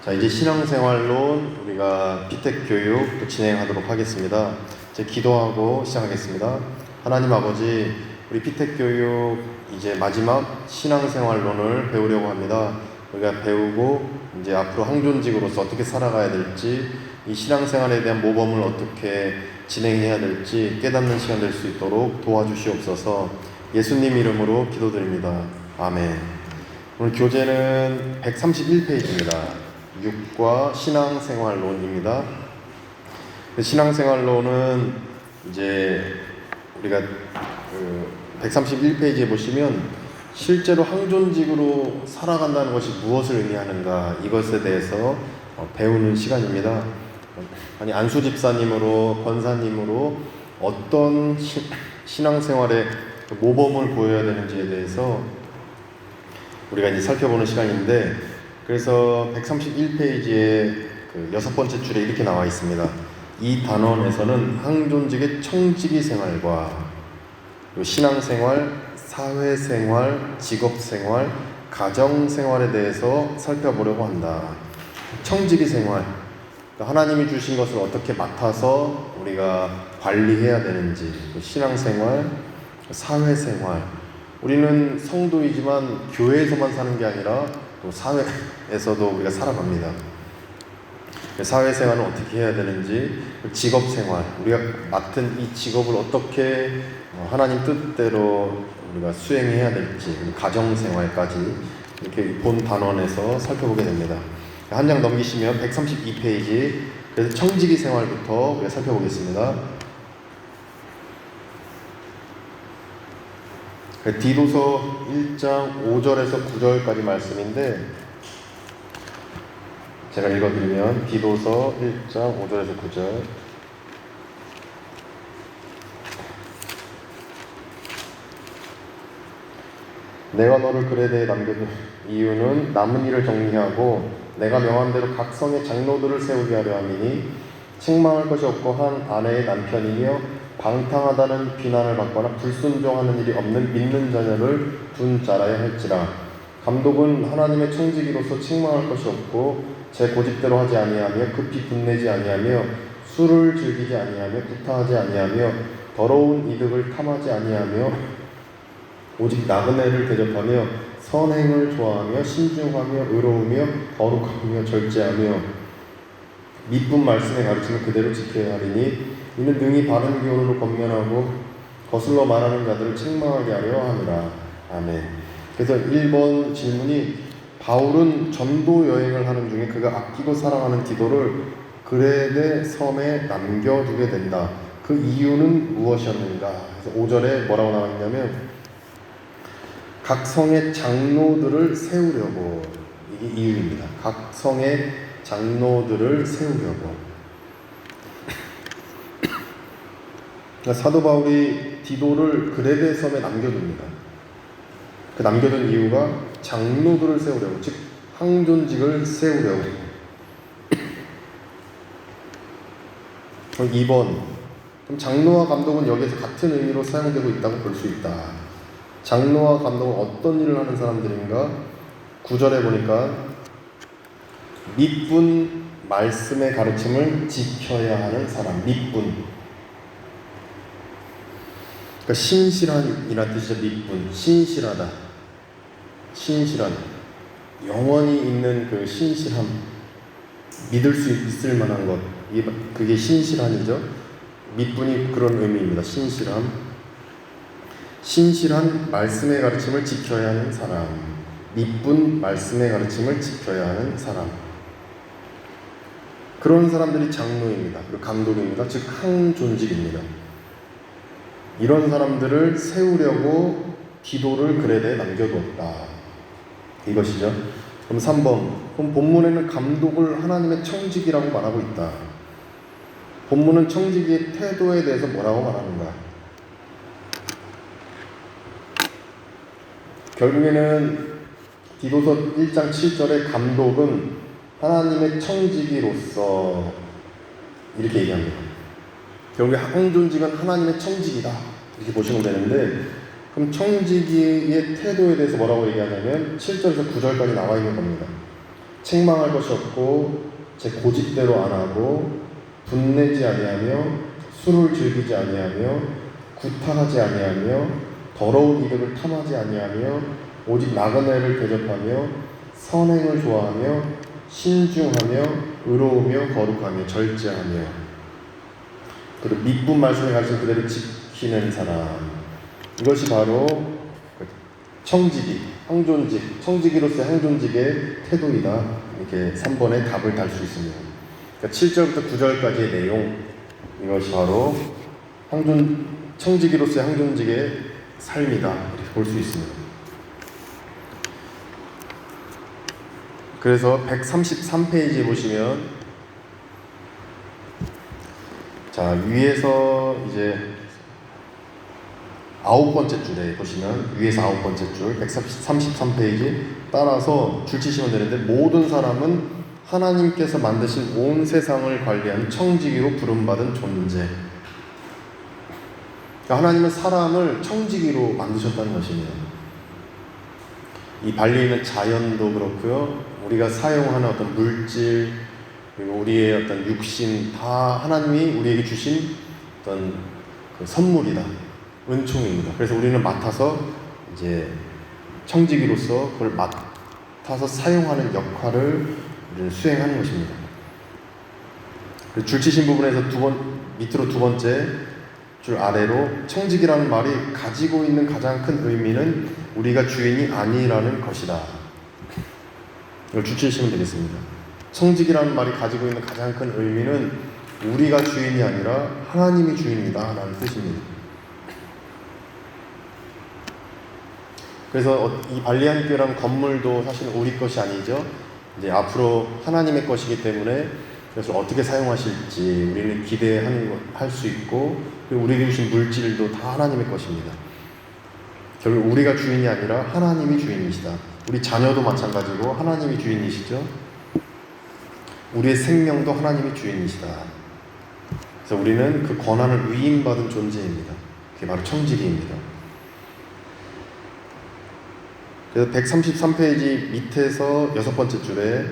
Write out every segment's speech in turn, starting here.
자, 이제 신앙생활론 우리가 피택 교육 또 진행하도록 하겠습니다. 이제 기도하고 시작하겠습니다. 하나님 아버지, 우리 피택 교육 이제 마지막 신앙생활론을 배우려고 합니다. 우리가 배우고 이제 앞으로 항존직으로서 어떻게 살아가야 될지, 이 신앙생활에 대한 모범을 어떻게 진행해야 될지 깨닫는 시간 될 수 있도록 도와주시옵소서. 예수님 이름으로 기도드립니다. 아멘. 오늘 교재는 131페이지입니다. 6과 신앙생활론입니다. 신앙생활론은 이제 우리가 131페이지에 보시면 실제로 항존직으로 살아간다는 것이 무엇을 의미하는가, 이것에 대해서 배우는 시간입니다. 아니, 안수 집사님으로, 권사님으로 어떤 신앙생활의 모범을 보여야 되는지에 대해서 우리가 이제 살펴보는 시간인데, 그래서 131페이지의 그 6번째 줄에 이렇게 나와 있습니다. 이 단원에서는 항존직의 청지기 생활과 신앙생활, 사회생활, 직업생활, 가정생활에 대해서 살펴보려고 한다. 청지기 생활, 하나님이 주신 것을 어떻게 맡아서 우리가 관리해야 되는지, 신앙생활, 사회생활, 우리는 성도이지만 교회에서만 사는 게 아니라 또 사회에서도 우리가 살아갑니다. 사회생활은 어떻게 해야 되는지, 직업생활, 우리가 맡은 이 직업을 어떻게 하나님 뜻대로 우리가 수행해야 될지, 가정생활까지 이렇게 본 단원에서 살펴보게 됩니다. 한 장 넘기시면 132페이지, 그래서 청지기 생활부터 우리가 살펴보겠습니다. 디도서 1장 5절에서 9절까지 말씀인데, 제가 읽어드리면 디도서 1장 5절에서 9절. 내가 너를 그레데에 남겨둔 이유는 남은 일을 정리하고 내가 명한 대로 각 성의 장로들을 세우게 하려 함이니, 책망할 것이 없고 한 아내의 남편이며 방탕하다는 비난을 받거나 불순종하는 일이 없는 믿는 자녀를 둔 자라야 할지라. 감독은 하나님의 청지기로서 책망할 것이 없고 제 고집대로 하지 아니하며 급히 분내지 아니하며 술을 즐기지 아니하며 구타하지 아니하며 더러운 이득을 탐하지 아니하며 오직 나그네를 대접하며 선행을 좋아하며 신중하며 의로우며 거룩하며 절제하며 미쁜 말씀의 가르침을 그대로 지켜야 하리니, 이는 능히 바른 교훈으로 권면하고 거슬러 말하는 자들을 책망하게 하려 함이라. 아멘. 그래서 1번 질문이, 바울은 전도 여행을 하는 중에 그가 아끼고 사랑하는 디도를 그레데 섬에 남겨두게 된다. 그 이유는 무엇이었는가? 그래서 5절에 뭐라고 나와 있냐면, 각 성의 장로들을 세우려고, 이게 이유입니다. 각 성의 장로들을 세우려고. 그러니까 사도 바울이 디도를 그레데 섬에 남겨둡니다. 그 남겨둔 이유가 장로들을 세우려고, 즉 항존직을 세우려고. 2번, 그럼 장로와 감독은 여기에서 같은 의미로 사용되고 있다고 볼 수 있다. 장로와 감독은 어떤 일을 하는 사람들인가? 9절에 보니까 미쁜 말씀의 가르침을 지켜야 하는 사람, 미쁜. 그러니까 신실한이라는 뜻이죠. 미쁜, 신실하다, 신실한, 영원히 있는 그 신실함, 믿을 수 있을 만한 것, 그게 신실한이죠. 미쁜이 그런 의미입니다. 신실함, 신실한 말씀의 가르침을 지켜야 하는 사람, 미쁜 말씀의 가르침을 지켜야 하는 사람, 그런 사람들이 장로입니다. 그리고 감독입니다. 즉 항존직입니다. 이런 사람들을 세우려고 디도를 그레데에 남겨두었다, 이것이죠. 그럼 3번, 그럼 본문에는 감독을 하나님의 청지기라고 말하고 있다. 본문은 청지기의 태도에 대해서 뭐라고 말하는가? 결국에는 디도서 1장 7절의 감독은 하나님의 청지기로서 이렇게 얘기합니다. 결국에 항존직은 하나님의 청지기다, 이렇게 보시면 되는데, 그럼 청지기의 태도에 대해서 뭐라고 얘기하냐면 7절에서 9절까지 나와 있는 겁니다. 책망할 것이 없고 제 고집대로 안 하고 분내지 아니하며 술을 즐기지 아니하며 구타하지 아니하며 더러운 이득을 탐하지 아니하며 오직 나그네를 대접하며 선행을 좋아하며 신중하며 의로우며 거룩하며 절제하며 그리고 미쁜 말씀에 가르친 그대로 지키는 사람, 이것이 바로 청지기, 항존직, 청지기로서의 항존직의 태도이다. 이렇게 3번의 답을 달 수 있습니다. 그러니까 7절부터 9절까지의 내용, 이것이 바로 청지기로서의 항존직의 삶이다. 이렇게 볼 수 있습니다. 그래서 133페이지에 보시면, 자, 위에서 이제 9번째 줄에 보시면, 위에서 9번째 줄 133페이지 따라서 줄 치시면 되는데, 모든 사람은 하나님께서 만드신 온 세상을 관리하는 청지기로 부름받은 존재. 그러니까 하나님은 사람을 청지기로 만드셨다는 것입니다. 이 발리에 있는 자연도 그렇고요, 우리가 사용하는 어떤 물질, 그리고 우리의 어떤 육신, 다 하나님이 우리에게 주신 어떤 그 선물이다, 은총입니다. 그래서 우리는 맡아서 이제 청지기로서 그걸 맡아서 사용하는 역할을 우리는 수행하는 것입니다. 줄 치신 부분에서 밑으로 두 번째 줄 아래로 청지기라는 말이 가지고 있는 가장 큰 의미는 우리가 주인이 아니라는 것이다. 이걸 줄 치시면 되겠습니다. 청지기라는 말이 가지고 있는 가장 큰 의미는 우리가 주인이 아니라 하나님이 주인이다 라는 뜻입니다. 그래서 이 발리안 교회라는 건물도 사실 우리 것이 아니죠. 이제 앞으로 하나님의 것이기 때문에 그래서 어떻게 사용하실지 우리는 기대할 수 있고, 그리고 우리에게 주신 물질도 다 하나님의 것입니다. 결국 우리가 주인이 아니라 하나님이 주인이시다. 우리 자녀도 마찬가지고 하나님이 주인이시죠. 우리의 생명도 하나님이 주인이시다. 그래서 우리는 그 권한을 위임받은 존재입니다. 그게 바로 청지기입니다. 그래서 133페이지 밑에서 6번째 줄에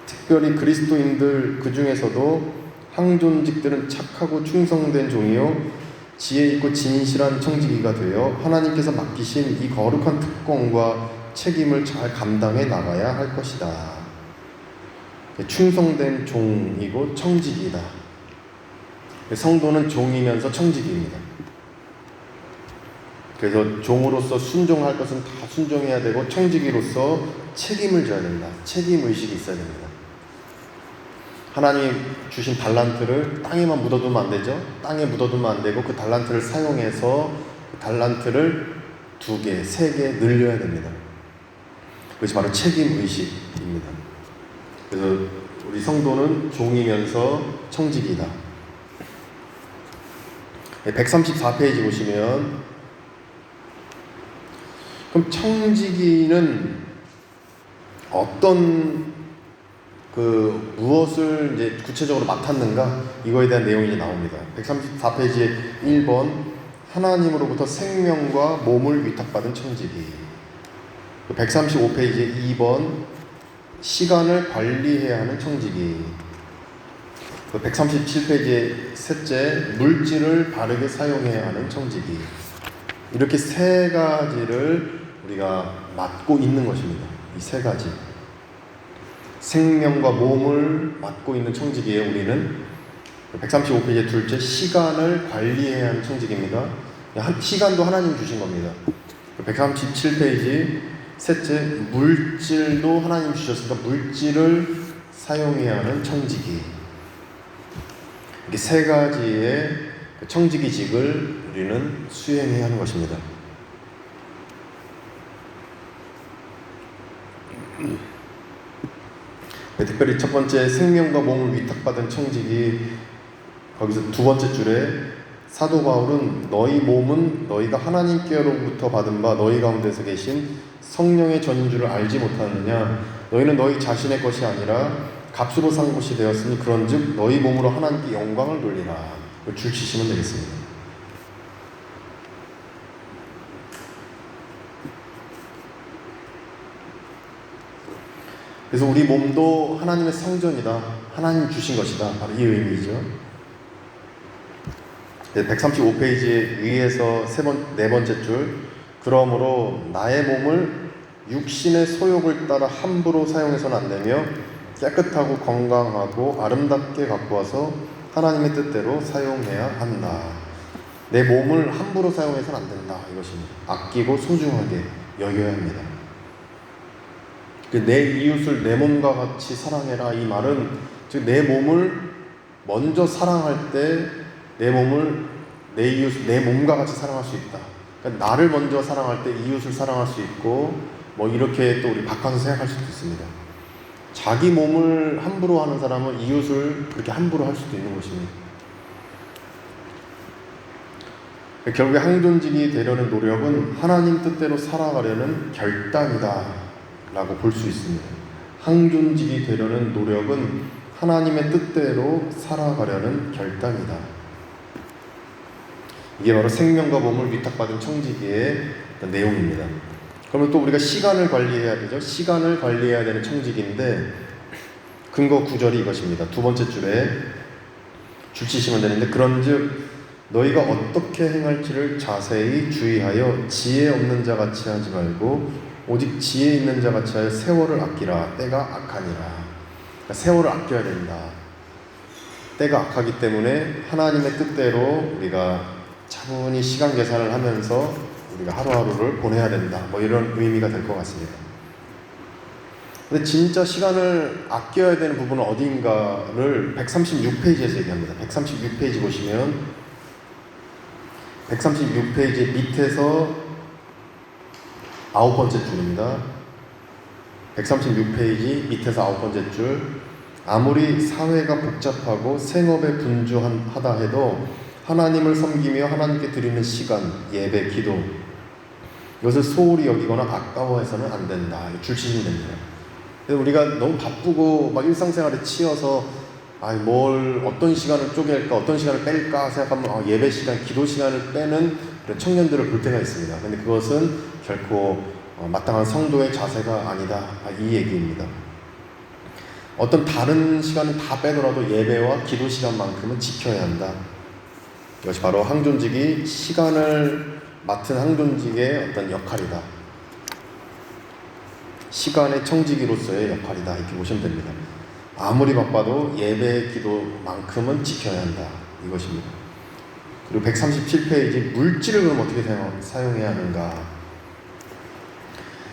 특별히 그리스도인들 그 중에서도 항존직들은 착하고 충성된 종이요 지혜 있고 진실한 청지기가 되어 하나님께서 맡기신 이 거룩한 특권과 책임을 잘 감당해 나가야 할 것이다. 충성된 종이고 청지기이다. 성도는 종이면서 청지기입니다. 그래서 종으로서 순종할 것은 다 순종해야 되고, 청지기로서 책임을 져야 된다. 책임의식이 있어야 됩니다. 하나님이 주신 달란트를 땅에만 묻어두면 안 되죠. 땅에 묻어두면 안 되고, 그 달란트를 사용해서 그 달란트를 2개, 3개 늘려야 됩니다. 그것이 바로 책임의식입니다. 그래서 우리 성도는 종이면서 청지기다. 134페이지 보시면, 그럼 청지기는 어떤 무엇을 이제 구체적으로 맡았는가, 이거에 대한 내용이 이제 나옵니다. 134페이지에 1번 하나님으로부터 생명과 몸을 위탁받은 청지기, 135페이지에 2번 시간을 관리해야 하는 청지기, 137페이지에 셋째 물질을 바르게 사용해야 하는 청지기. 이렇게 3가지를 우리가 맡고 있는 것입니다. 이 3가지, 생명과 몸을 맡고 있는 청지기에 우리는 135페이지 둘째 시간을 관리해야 하는 청지기입니다. 시간도 하나님 주신 겁니다. 137페이지 셋째 물질도 하나님 주셨으니까 물질을 사용해야 하는 청지기. 이렇게 3가지의 청지기직을 우리는 수행해야 하는 것입니다. 특별히 첫 번째 생명과 몸을 위탁받은 청지기, 거기서 2번째 줄에 사도 바울은 너희 몸은 너희가 하나님께로부터 받은 바 너희 가운데서 계신 성령의 전인 줄을 알지 못하느냐. 너희는 너희 자신의 것이 아니라 값으로 산 것이 되었으니 그런즉 너희 몸으로 하나님께 영광을 돌리라. 줄 치시면 되겠습니다. 그래서 우리 몸도 하나님의 성전이다. 하나님 주신 것이다. 바로 이 의미죠. 135페이지 위에서 네 번째 줄, 그러므로 나의 몸을 육신의 소욕을 따라 함부로 사용해서는 안 되며 깨끗하고 건강하고 아름답게 갖고 와서 하나님의 뜻대로 사용해야 한다. 내 몸을 함부로 사용해서는 안 된다. 이것입니다. 아끼고 소중하게 여겨야 합니다. 내 이웃을 내 몸과 같이 사랑해라. 이 말은 즉 내 몸을 먼저 사랑할 때 내 몸을 내 이웃 내 몸과 같이 사랑할 수 있다. 그러니까 나를 먼저 사랑할 때 이웃을 사랑할 수 있고 뭐 이렇게 또 우리 바꿔서 생각할 수도 있습니다. 자기 몸을 함부로 하는 사람은 이웃을 그렇게 함부로 할 수도 있는 것입니다. 결국에 항존직이 되려는 노력은 하나님 뜻대로 살아가려는 결단이다 라고 볼 수 있습니다. 항존직이 되려는 노력은 하나님의 뜻대로 살아가려는 결단이다. 이게 바로 생명과 몸을 위탁받은 청지기의 내용입니다. 그러면 또 우리가 시간을 관리해야 되죠. 시간을 관리해야 되는 청지기인데 근거 구절이 이것입니다. 두 번째 줄에 줄 치시면 되는데, 그런즉 너희가 어떻게 행할지를 자세히 주의하여 지혜 없는 자 같이 하지 말고 오직 지혜 있는 자 같이 하여 세월을 아끼라. 때가 악하니라. 그러니까 세월을 아껴야 된다. 때가 악하기 때문에 하나님의 뜻대로 우리가 차분히 시간 계산을 하면서 우리가 하루하루를 보내야 된다. 뭐 이런 의미가 될 것 같습니다. 근데 진짜 시간을 아껴야 되는 부분은 어딘가를 136페이지에서 얘기합니다. 136페이지 보시면 136페이지 밑에서 9번째 줄입니다. 136페이지 밑에서 9번째 줄, 아무리 사회가 복잡하고 생업에 분주하다 해도 하나님을 섬기며 하나님께 드리는 시간, 예배, 기도, 이것을 소홀히 여기거나 아까워해서는 안 된다. 줄치시면 됩니다. 그래서 우리가 너무 바쁘고 막 일상생활에 치여서 어떤 시간을 쪼갤까, 어떤 시간을 뺄까 생각하면 예배 시간, 기도 시간을 빼는 그런 청년들을 볼 때가 있습니다. 근데 그것은 결코 마땅한 성도의 자세가 아니다. 이 얘기입니다. 어떤 다른 시간은 다 빼더라도 예배와 기도 시간만큼은 지켜야 한다. 이것이 바로 항존직이 시간을 맡은 항존직의 어떤 역할이다. 시간의 청지기로서의 역할이다. 이렇게 보시면 됩니다. 아무리 바빠도 예배, 기도만큼은 지켜야 한다. 이것입니다. 그리고 137페이지 물질을 그럼 어떻게 사용해야 하는가.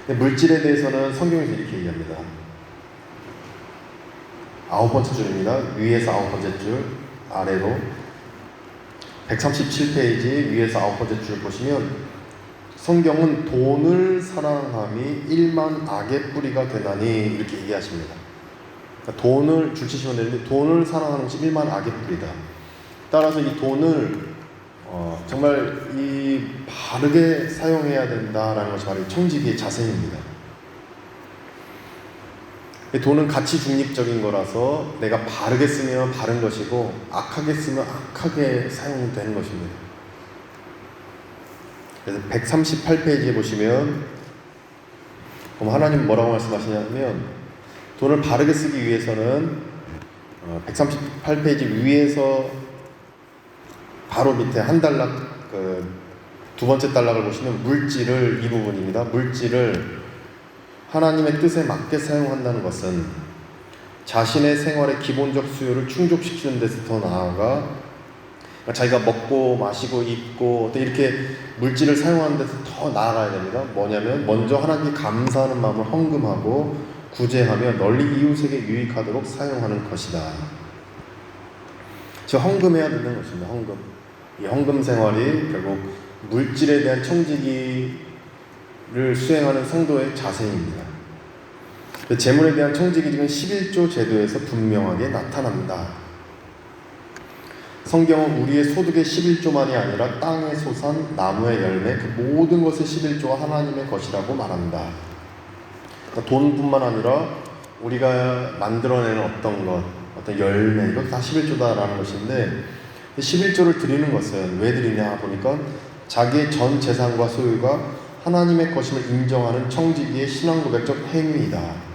물질에 대해서는 성경에서 이렇게 얘기합니다. 9번째 줄입니다. 위에서 9번째 줄, 아래로 137페이지 위에서 9번째 줄 보시면 성경은 돈을 사랑함이 일만 악의 뿌리가 되나니 이렇게 얘기하십니다. 그러니까 돈을 줄치시면 되는데 돈을 사랑하는 것이 일만 악의 뿌리다. 따라서 이 돈을 정말 바르게 사용해야 된다라는 것이 바로 이 청지기의 자세입니다. 이 돈은 가치 중립적인 거라서 내가 바르게 쓰면 바른 것이고 악하게 쓰면 악하게 사용되는 것입니다. 그래서 138페이지에 보시면 그럼 하나님 뭐라고 말씀하시냐면 돈을 바르게 쓰기 위해서는 138페이지 위에서 바로 밑에 한 단락 두 번째 단락을 보시면 물질을, 이 부분입니다. 물질을 하나님의 뜻에 맞게 사용한다는 것은 자신의 생활의 기본적 수요를 충족시키는 데서 더 나아가 자기가 먹고 마시고 입고 이렇게 물질을 사용하는 데서 더 나아가야 됩니다. 뭐냐면 먼저 하나님께 감사하는 마음을 헌금하고 구제하며 널리 이웃에게 유익하도록 사용하는 것이다. 즉 헌금해야 되는 것입니다. 헌금. 이 헌금 생활이 결국 물질에 대한 청지기를 수행하는 성도의 자세입니다. 재물에 대한 청지기는 11조 제도에서 분명하게 나타납니다. 성경은 우리의 소득의 11조만이 아니라 땅의 소산, 나무의 열매, 그 모든 것의 11조가 하나님의 것이라고 말한다. 그러니까 돈뿐만 아니라 우리가 만들어내는 어떤 열매, 이것 다 11조다라는 것인데 11조를 드리는 것은 왜 드리냐 보니까 자기의 전 재산과 소유가 하나님의 것임을 인정하는 청지기의 신앙 고백적 행위이다.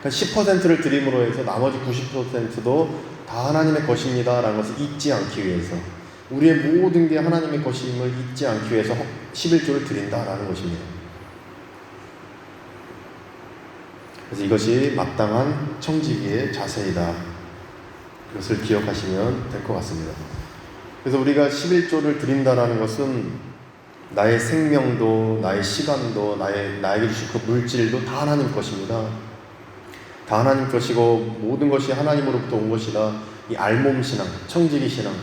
10%를 드림으로 해서 나머지 90%도 다 하나님의 것입니다 라는 것을 잊지 않기 위해서, 우리의 모든 게 하나님의 것임을 잊지 않기 위해서 11조를 드린다라는 것입니다. 그래서 이것이 마땅한 청지기의 자세이다. 이것을 기억하시면 될 것 같습니다. 그래서 우리가 11조를 드린다라는 것은 나의 생명도, 나의 시간도, 나에게 주신 그 물질도 다 하나님 것입니다. 다 하나님 것이고 모든 것이 하나님으로부터 온 것이다. 이 알몸 신앙, 청지기 신앙,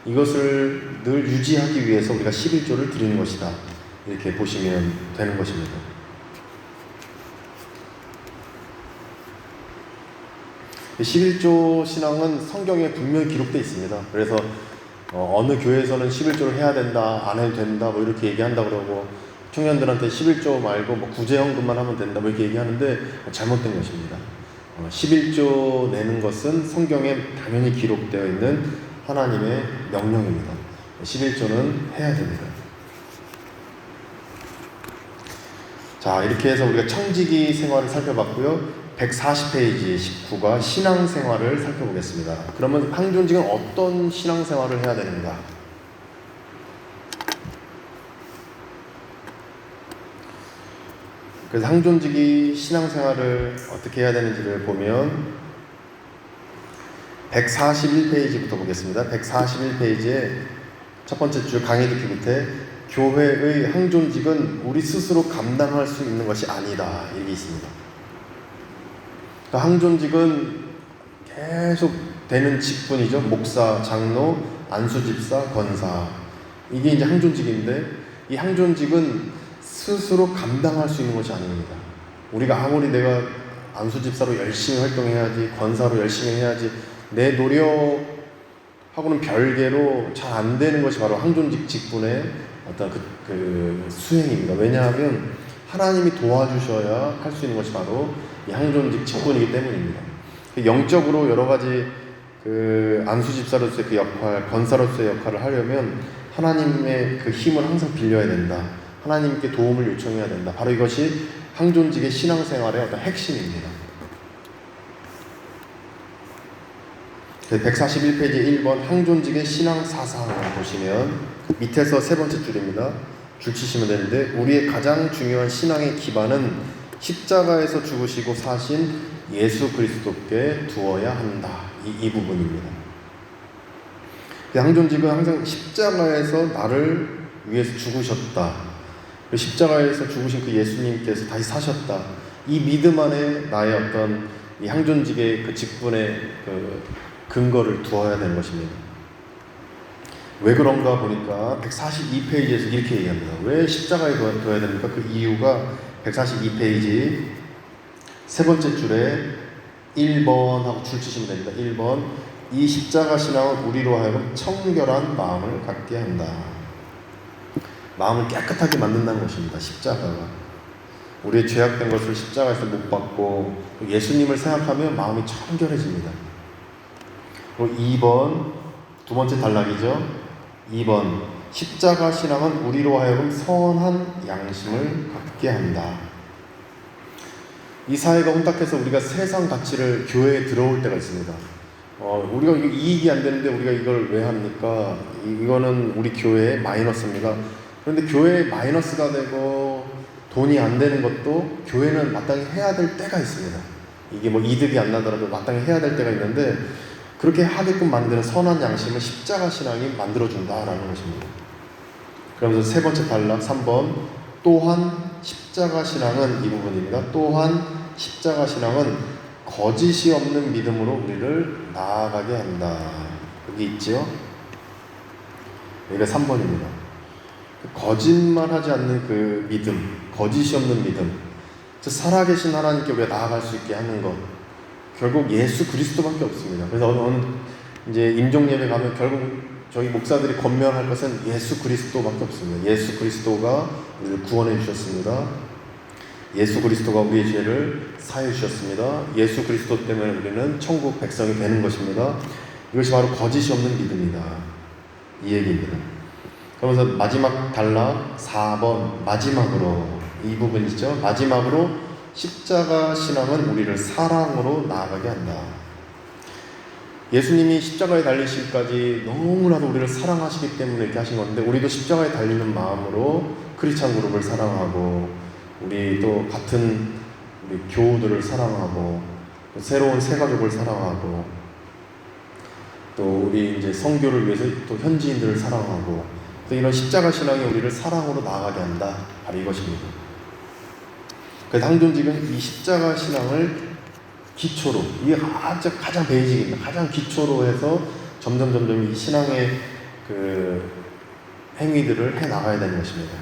이것을 늘 유지하기 위해서 우리가 11조를 드리는 것이다. 이렇게 보시면 되는 것입니다. 이 11조 신앙은 성경에 분명히 기록되어 있습니다. 그래서 어느 교회에서는 11조를 해야 된다, 안 해도 된다, 뭐 이렇게 얘기한다 그러고, 청년들한테 11조 말고 뭐 구제헌금만 하면 된다, 뭐 이렇게 얘기하는데 잘못된 것입니다. 11조 내는 것은 성경에 당연히 기록되어 있는 하나님의 명령입니다. 11조는 해야 됩니다. 자, 이렇게 해서 우리가 청지기 생활을 살펴봤고요. 140페이지 19가 신앙생활을 살펴보겠습니다. 그러면 항존직은 어떤 신앙생활을 해야 되는가? 그래서 항존직이 신앙생활을 어떻게 해야 되는지를 보면 141페이지부터 보겠습니다. 141페이지에 첫 번째 줄 강의 듣기 밑에 교회의 항존직은 우리 스스로 감당할 수 있는 것이 아니다, 이게 있습니다. 항존직은 계속 되는 직분이죠. 목사, 장로, 안수집사, 권사, 이게 이제 항존직인데, 이 항존직은 스스로 감당할 수 있는 것이 아닙니다. 우리가 아무리 내가 안수집사로 열심히 활동해야지, 권사로 열심히 해야지, 내 노력하고는 별개로 잘 안 되는 것이 바로 항존직 직분의 어떤 그 수행입니다. 왜냐하면 하나님이 도와주셔야 할 수 있는 것이 바로 이 항존직 직분이기 때문입니다. 영적으로 여러 가지 그 안수집사로서의 그 역할, 권사로서의 역할을 하려면 하나님의 그 힘을 항상 빌려야 된다. 하나님께 도움을 요청해야 된다. 바로 이것이 항존직의 신앙생활의 어떤 핵심입니다. 141페이지 1번 항존직의 신앙사상을 보시면 밑에서 세 번째 줄입니다. 줄 치시면 되는데, 우리의 가장 중요한 신앙의 기반은 십자가에서 죽으시고 사신 예수 그리스도께 두어야 한다. 이 부분입니다. 항존직은 항상 십자가에서 나를 위해서 죽으셨다. 십자가에서 죽으신 그 예수님께서 다시 사셨다. 이 믿음 안에 나의 어떤 이 항존직의 그 직분의 그 근거를 두어야 되는 것입니다. 왜 그런가 보니까 142페이지에서 이렇게 얘기합니다. 왜 십자가에 둬야 됩니까? 그 이유가 142페이지 세 번째 줄에 1번 하고 줄 치시면 됩니다. 1번, 이 십자가 신앙은 우리로 하여금 청결한 마음을 갖게 한다. 마음을 깨끗하게 만든다는 것입니다. 십자가가 우리의 죄악된 것을 십자가에서 못 받고 예수님을 생각하면 마음이 청결해집니다. 그리고 2번, 두 번째 단락이죠. 2번, 십자가 신앙은 우리로 하여금 선한 양심을 갖게 한다. 이 사회가 혼탁해서 우리가 세상 가치를 교회에 들어올 때가 있습니다. 우리가 이익이 안 되는데 우리가 이걸 왜 합니까? 이거는 우리 교회의 마이너스입니다. 그런데 교회의 마이너스가 되고 돈이 안 되는 것도 교회는 마땅히 해야 될 때가 있습니다. 이게 뭐 이득이 안 나더라도 마땅히 해야 될 때가 있는데, 그렇게 하게끔 만드는 선한 양심을 십자가 신앙이 만들어준다라는 것입니다. 그러면서 세 번째 단락 3번, 또한 십자가 신앙은 이 부분입니다. 또한 십자가 신앙은 거짓이 없는 믿음으로 우리를 나아가게 한다. 여기 있죠? 여기가 3번입니다. 거짓말하지 않는 그 믿음, 거짓이 없는 믿음, 살아계신 하나님께 우리가 나아갈 수 있게 하는 것, 결국 예수 그리스도밖에 없습니다. 그래서 어느 이제 임종 예배 가면 결국 저희 목사들이 권면할 것은 예수 그리스도밖에 없습니다. 예수 그리스도가 우리를 구원해 주셨습니다. 예수 그리스도가 우리의 죄를 사해 주셨습니다. 예수 그리스도 때문에 우리는 천국 백성이 되는 것입니다. 이것이 바로 거짓이 없는 믿음이다. 이 얘기입니다. 그러면서 마지막 단락 4번, 마지막으로 이 부분이죠. 마지막으로 십자가 신앙은 우리를 사랑으로 나아가게 한다. 예수님이 십자가에 달리시기까지 너무나도 우리를 사랑하시기 때문에 이렇게 하신 건데, 우리도 십자가에 달리는 마음으로 크리스찬 그룹을 사랑하고, 우리 또 같은 우리 교우들을 사랑하고, 또 새로운 새 가족을 사랑하고, 또 우리 이제 성교를 위해서 또 현지인들을 사랑하고, 또 이런 십자가 신앙이 우리를 사랑으로 나아가게 한다. 바로 이것입니다. 그래서 항존직은 이 십자가 신앙을 기초로, 이게 가장 베이직입니다. 가장 기초로 해서 점점 이 신앙의 그 행위들을 해 나가야 되는 것입니다.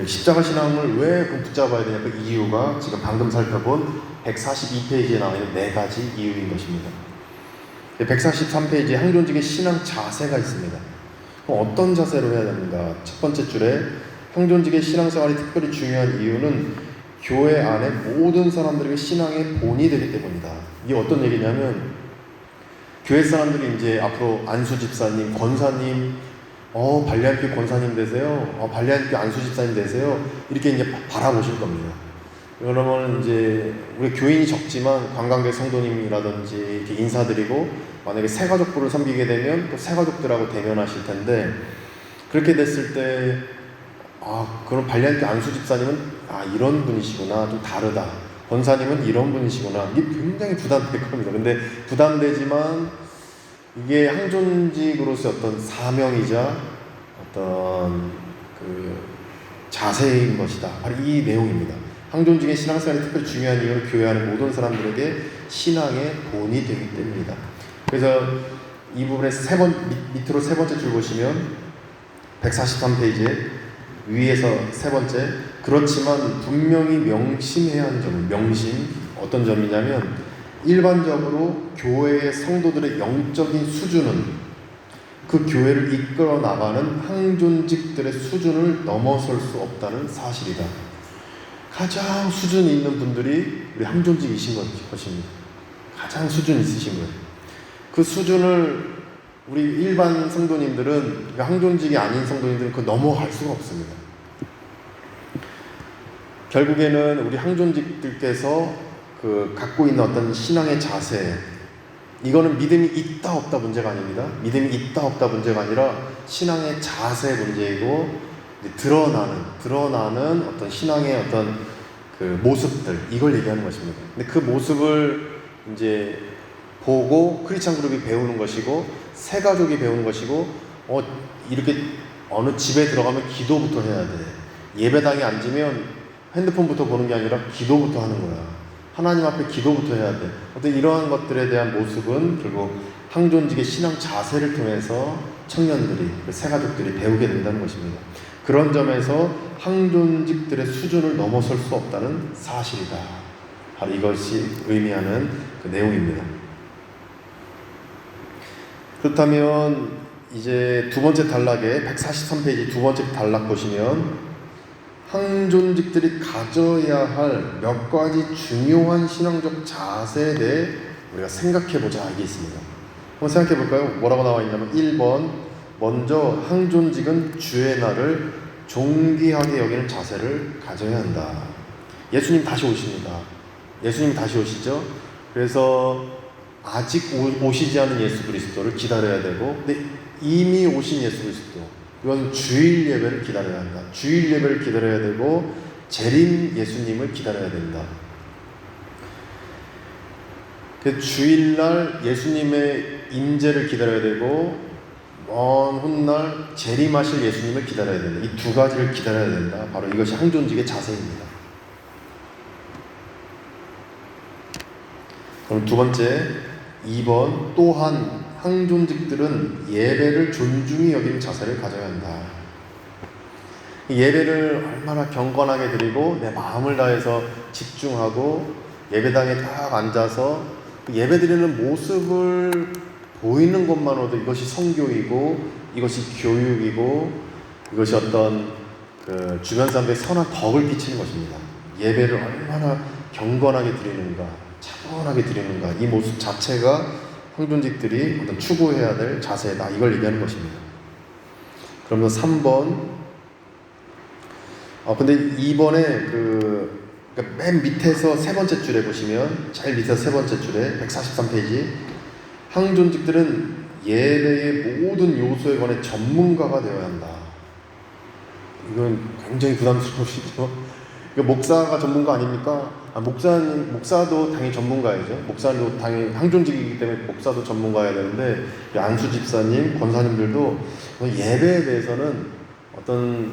십자가 신앙을 왜 붙잡아야 되냐, 그 이유가 지금 방금 살펴본 142페이지에 나와 있는 4가지 이유인 것입니다. 143페이지에 항존직의 신앙 자세가 있습니다. 그럼 어떤 자세로 해야 되는가? 첫 번째 줄에 항존직의 신앙생활이 특별히 중요한 이유는 교회 안에 모든 사람들에게 신앙의 본이 되기 때문이다. 이게 어떤 얘기냐면, 교회 사람들이 이제 앞으로 안수 집사님, 권사님, 발리안교 권사님 되세요, 발리안교 안수 집사님 되세요, 이렇게 이제 바라보실 겁니다. 그러면 이제 우리 교인이 적지만 관광객 성도님이라든지 이렇게 인사드리고, 만약에 새가족부를 섬기게 되면 또 새가족들하고 대면하실 텐데, 그렇게 됐을 때 그럼 발리안교 안수 집사님은 이런 분이시구나, 좀 다르다. 권사님은 이런 분이시구나. 이게 굉장히 부담될 겁니다. 근데 부담되지만 이게 항존직으로서의 어떤 사명이자 어떤 그 자세인 것이다. 바로 이 내용입니다. 항존직의 신앙생활이 특별히 중요한 이유는 교회 안의 모든 사람들에게 신앙의 본이 되기 때문이다. 그래서 이 부분에 밑으로 세 번째 줄 보시면 143페이지에 위에서 세 번째, 그렇지만 분명히 명심해야 하는 점은, 어떤 점이냐면, 일반적으로 교회의 성도들의 영적인 수준은 그 교회를 이끌어 나가는 항존직들의 수준을 넘어설 수 없다는 사실이다. 가장 수준 있는 분들이 우리 항존직이신 것입니다. 가장 수준 있으신 거예요. 그 수준을 우리 일반 성도님들은, 항존직이 아닌 성도님들은 그 넘어갈 수가 없습니다. 결국에는 우리 항존직들께서 그 갖고 있는 어떤 신앙의 자세, 이거는 믿음이 있다 없다 문제가 아닙니다. 믿음이 있다 없다 문제가 아니라 신앙의 자세 문제이고, 드러나는 어떤 신앙의 어떤 그 모습들, 이걸 얘기하는 것입니다. 근데 그 모습을 이제 보고 크리스찬 그룹이 배우는 것이고, 새 가족이 배우는 것이고, 이렇게 어느 집에 들어가면 기도부터 해야 돼. 예배당에 앉으면 핸드폰부터 보는 게 아니라 기도부터 하는 거야. 하나님 앞에 기도부터 해야 돼. 어떤 이러한 것들에 대한 모습은 결국 항존직의 신앙 자세를 통해서 청년들이, 새 가족들이 배우게 된다는 것입니다. 그런 점에서 항존직들의 수준을 넘어설 수 없다는 사실이다. 바로 이것이 의미하는 그 내용입니다. 그렇다면 이제 두 번째 단락에 143페이지 두 번째 단락 보시면, 항존직들이 가져야 할 몇 가지 중요한 신앙적 자세에 대해 우리가 생각해보자, 이게 있습니다. 한번 생각해볼까요? 뭐라고 나와 있냐면, 1번, 먼저 항존직은 주의 날을 존귀하게 여기는 자세를 가져야 한다. 예수님 다시 오십니다. 예수님 다시 오시죠. 그래서 아직 오시지 않은 예수 그리스도를 기다려야 되고, 근데 이미 오신 예수 그리스도, 이건 주일 예배를 기다려야 한다. 주일 예배를 기다려야 되고, 재림 예수님을 기다려야 된다. 그 주일날 예수님의 임재를 기다려야 되고, 먼 훗날 재림하실 예수님을 기다려야 된다. 이 두 가지를 기다려야 된다. 바로 이것이 항존직의 자세입니다. 그럼 두 번째, 2번, 또한 항존직들은 예배를 존중히 여기는 자세를 가져야 한다. 예배를 얼마나 경건하게 드리고 내 마음을 다해서 집중하고 예배당에 딱 앉아서 예배 드리는 모습을 보이는 것만으로도 이것이 성교이고, 이것이 교육이고, 이것이 어떤 그 주변 사람들의 선한 덕을 끼치는 것입니다. 예배를 얼마나 경건하게 드리는가, 차분하게 드리는가, 이 모습 자체가 항존직들이 어떤 추구해야 될 자세다, 이걸 얘기하는 것입니다. 그러면 3번, 근데 2번에 그 그러니까 맨 밑에서 세 번째 줄에 보시면 제일 밑에서 세 번째 줄에 143페이지 항존직들은 예배의 모든 요소에 관해 전문가가 되어야 한다. 이건 굉장히 부담스러우시죠? 목사가 전문가 아닙니까? 목사도 당연히 전문가이죠. 목사도 당연히 항존직이기 때문에 목사도 전문가여야 되는데 안수 집사님, 권사님들도 예배에 대해서는 어떤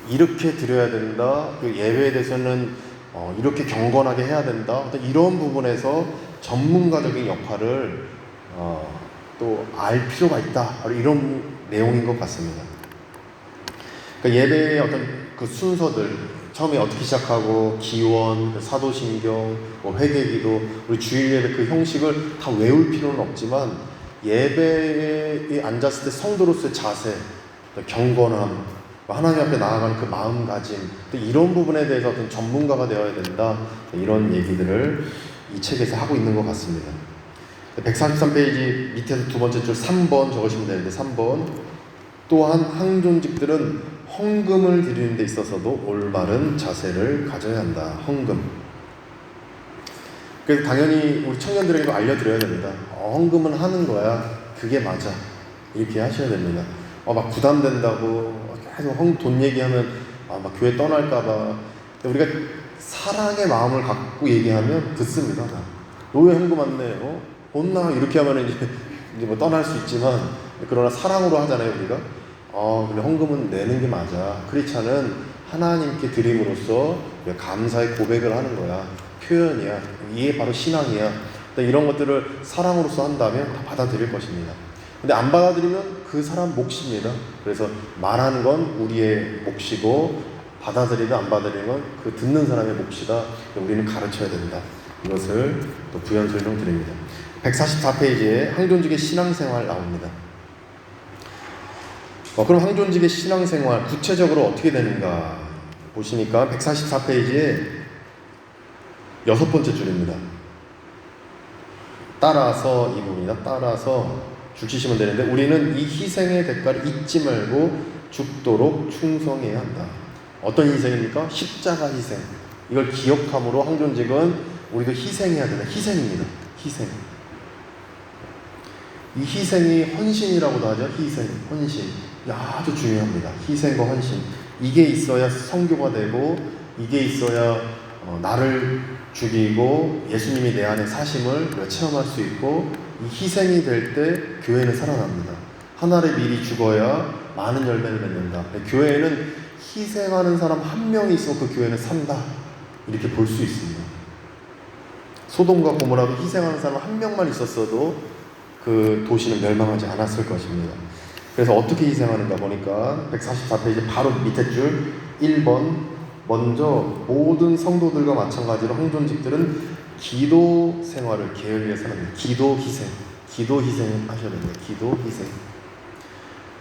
이렇게 드려야 된다. 그 예배에 대해서는 이렇게 경건하게 해야 된다. 어떤 이런 부분에서 전문가적인 역할을 또 알 필요가 있다. 이런 내용인 것 같습니다. 그러니까 예배의 어떤 그 순서들 처음에 어떻게 시작하고 기원, 사도신경, 회개기도, 우리 주일 예배 그 형식을 다 외울 필요는 없지만 예배에 앉았을 때 성도로서의 자세, 경건함, 하나님 앞에 나아가는 그 마음가짐, 또 이런 부분에 대해서 어떤 전문가가 되어야 된다. 이런 얘기들을 이 책에서 하고 있는 것 같습니다. 143페이지 밑에서 두 번째 줄 3번 적으시면 되는데 3번 또한 항존직들은 헌금을 드리는 데 있어서도 올바른 자세를 가져야 한다. 헌금. 그래서 당연히 우리 청년들에게도 알려드려야 됩니다. 헌금은 하는 거야. 그게 맞아. 이렇게 하셔야 됩니다. 막 부담된다고 계속 돈 얘기하면 막 교회 떠날까봐. 우리가 사랑의 마음을 갖고 얘기하면 듣습니다. 너 왜 헌금 안 내? 혼나? 이렇게 하면 이제 뭐 떠날 수 있지만, 그러나 사랑으로 하잖아요, 우리가. 근데 헌금은 내는 게 맞아. 크리스찬은 하나님께 드림으로써 감사의 고백을 하는 거야. 표현이야. 이게 바로 신앙이야. 이런 것들을 사랑으로서 한다면 다 받아들일 것입니다. 근데 안 받아들이면 그 사람 몫입니다. 그래서 말하는 건 우리의 몫이고 받아들이든 안 받아들이는 건 그 듣는 사람의 몫이다. 우리는 가르쳐야 된다. 이것을 또 부연 설명드립니다. 144페이지에 항존직의 신앙생활 나옵니다. 그럼 항존직의 신앙생활 구체적으로 어떻게 되는가 보시니까 144페이지에 6번째 줄입니다. 따라서 이 부분이다. 따라서 죽이시면 되는데 우리는 이 희생의 대가를 잊지 말고 죽도록 충성해야 한다. 어떤 희생입니까? 십자가 희생. 이걸 기억함으로 항존직은 우리도 희생해야 된다. 희생입니다. 희생. 이 희생이 헌신이라고도 하죠. 희생, 헌신. 아주 중요합니다. 희생과 헌신. 이게 있어야 선교가 되고 이게 있어야 나를 죽이고 예수님이 내 안에 사심을 체험할 수 있고 이 희생이 될 때 교회는 살아납니다. 한 알에 미리 죽어야 많은 열매를 맺는다. 교회에는 희생하는 사람 한 명이 있으면 그 교회는 산다. 이렇게 볼 수 있습니다. 소돔과 고모라도 희생하는 사람 한 명만 있었어도 그 도시는 멸망하지 않았을 것입니다. 그래서 어떻게 희생하는가 보니까 144페이지 바로 밑에 줄 1번 먼저 모든 성도들과 마찬가지로 항존직들은 기도 생활을 게을리해서 합니다. 기도 희생 하셔야 됩니다. 기도 희생.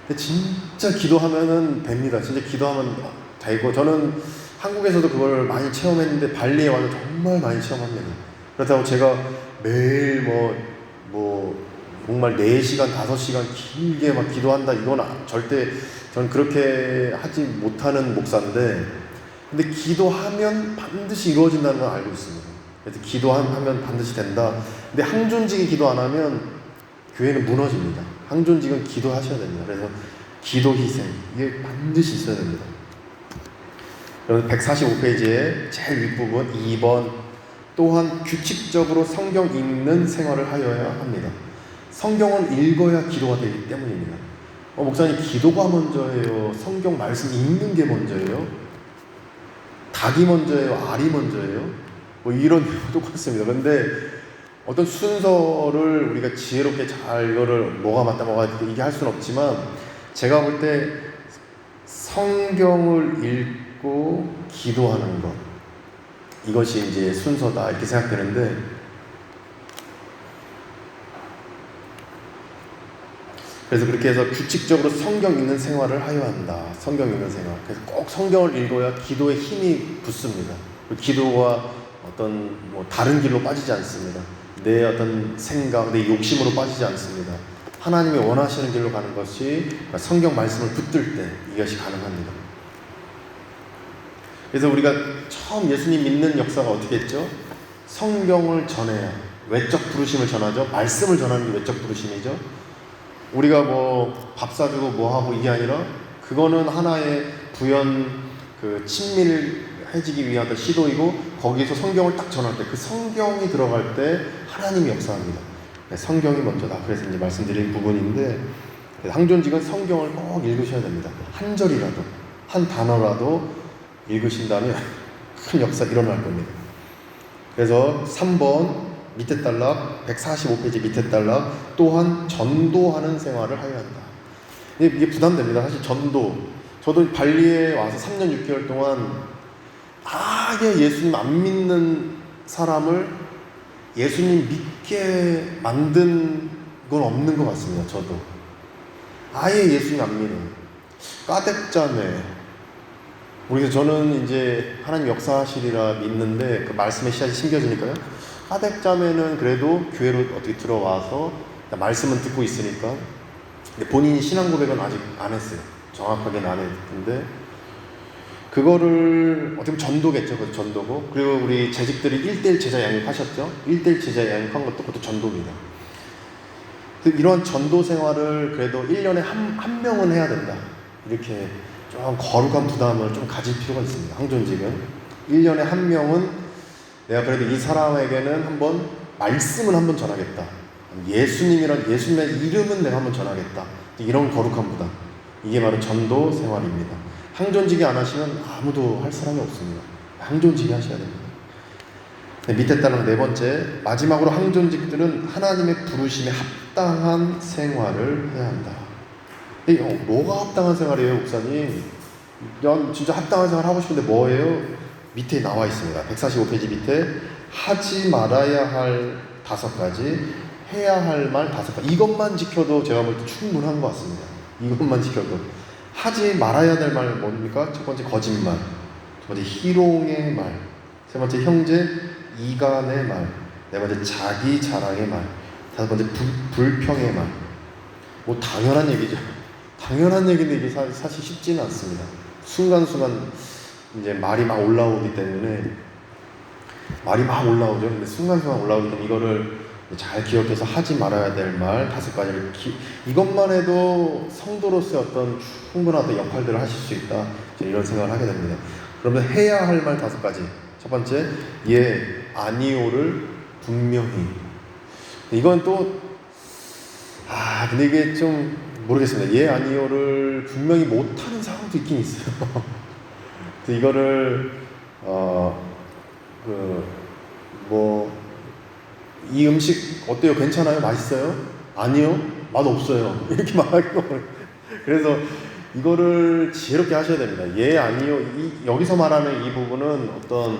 근데 진짜 기도하면은 됩니다. 진짜 기도하면 되고 저는 한국에서도 그걸 많이 체험했는데 발리에 와서 정말 많이 체험합니다. 그렇다고 제가 매일 정말 4시간, 5시간 길게 막 기도한다 이건 절대 저는 그렇게 하지 못하는 목사인데 근데 기도하면 반드시 이루어진다는 걸 알고 있습니다. 그래서 기도하면 반드시 된다. 근데 항존직이 기도 안 하면 교회는 무너집니다. 항존직은 기도하셔야 됩니다. 그래서 기도 희생 이게 반드시 있어야 됩니다. 그래서 145페이지에 제일 윗부분 2번 또한 규칙적으로 성경 읽는 생활을 하여야 합니다. 성경을 읽어야 기도가 되기 때문입니다. 목사님 기도가 먼저예요? 성경 말씀 읽는 게 먼저예요? 닭이 먼저예요? 알이 먼저예요? 이런 똑같습니다. 근데 어떤 순서를 우리가 지혜롭게 잘 이거를 뭐가 맞다 뭐가 이게 할 수는 없지만 제가 볼 때 성경을 읽고 기도하는 것 이것이 이제 순서다 이렇게 생각되는데 그래서 그렇게 해서 규칙적으로 성경 읽는 생활을 하여야 한다. 성경 읽는 생활. 그래서 꼭 성경을 읽어야 기도에 힘이 붙습니다. 기도가 어떤 다른 길로 빠지지 않습니다. 내 어떤 생각, 내 욕심으로 빠지지 않습니다. 하나님이 원하시는 길로 가는 것이 성경 말씀을 붙들 때 이것이 가능합니다. 그래서 우리가 처음 예수님 믿는 역사가 어떻게 했죠? 성경을 전해야, 외적 부르심을 전하죠. 말씀을 전하는 게 외적 부르심이죠. 우리가 뭐 밥 사주고 뭐 하고 이게 아니라 그거는 하나의 부연 친밀해지기 위한 시도이고, 거기서 성경을 딱 전할 때 그 성경이 들어갈 때 하나님이 역사합니다. 성경이 먼저다. 그래서 이제 말씀드린 부분인데, 항존직은 성경을 꼭 읽으셔야 됩니다. 한 절이라도, 한 단어라도 읽으신다면 큰 역사 일어날 겁니다. 그래서 3번 밑에 단락, 145페이지 밑에 단락, 또한 전도하는 생활을 하여야 한다. 이게 부담됩니다. 사실 전도. 저도 발리에 와서 3년 6개월 동안 아예 예수님 안 믿는 사람을 예수님 믿게 만든 건 없는 것 같습니다. 저도 아예 예수님 안 믿는 까닭자매. 그래서 저는 이제 하나님 역사하시리라 믿는데 그 말씀의 씨앗이 심겨지니까요. 까닭자매는 그래도 교회로 어떻게 들어와서 말씀은 듣고 있으니까, 근데 본인이 신앙 고백은 아직 안 했어요. 정확하게는 안 했는데, 그거를 어떻게 보면 전도겠죠. 그것도 전도고. 그리고 우리 재직들이 1대1 제자 양육 하셨죠. 1대1 제자 양육한 것도 그것도 전도입니다. 이런 전도 생활을 그래도 1년에 한 명은 해야 된다. 이렇게 좀 거룩한 부담을 좀 가질 필요가 있습니다. 항존직은 1년에 한 명은 내가 그래도 이 사람에게는 한번 말씀을 한번 전하겠다. 예수님의 이름은 내가 한번 전하겠다. 이런 거룩한 부담. 이게 바로 전도 생활입니다. 항존직이 안 하시면 아무도 할 사람이 없습니다. 항존직이 하셔야 됩니다. 밑에 따른 네 번째, 마지막으로 항존직들은 하나님의 부르심에 합당한 생활을 해야 한다. 뭐가 합당한 생활이에요, 목사님? 진짜 합당한 생활 하고 싶은데 뭐예요? 밑에 나와 있습니다. 145페이지 밑에 하지 말아야 할 5가지, 해야 할 말 5가지. 이것만 지켜도 제가 볼 때 충분한 것 같습니다. 이것만 지켜도. 하지 말아야 될 말 뭡니까? 첫 번째 거짓말, 두 번째 희롱의 말, 세 번째 형제 이간의 말, 네 번째 자기 자랑의 말, 다섯 번째 불평의 말. 뭐 당연한 얘기죠. 당연한 얘기인데 이게 사실 쉽지는 않습니다. 순간순간 이제 말이 막 올라오기 때문에, 말이 막 올라오죠. 근데 순간순간 올라오기 때문에 이거를 잘 기억해서 하지 말아야 될 말 5가지를 이것만 해도 성도로서의 어떤 충분한 역할들을 하실 수 있다. 이런 생각을 하게 됩니다. 그러면 해야 할 말 5가지. 첫 번째, 예, 아니오를 분명히. 이건 또 근데 이게 좀 모르겠습니다. 예, 아니오를 분명히 못하는 사람도 있긴 있어요. 이거를 이 음식 어때요? 괜찮아요? 맛있어요? 아니요? 맛없어요. 이렇게 말하기도 그래서 이거를 지혜롭게 하셔야 됩니다. 예, 아니요. 여기서 말하는 이 부분은 어떤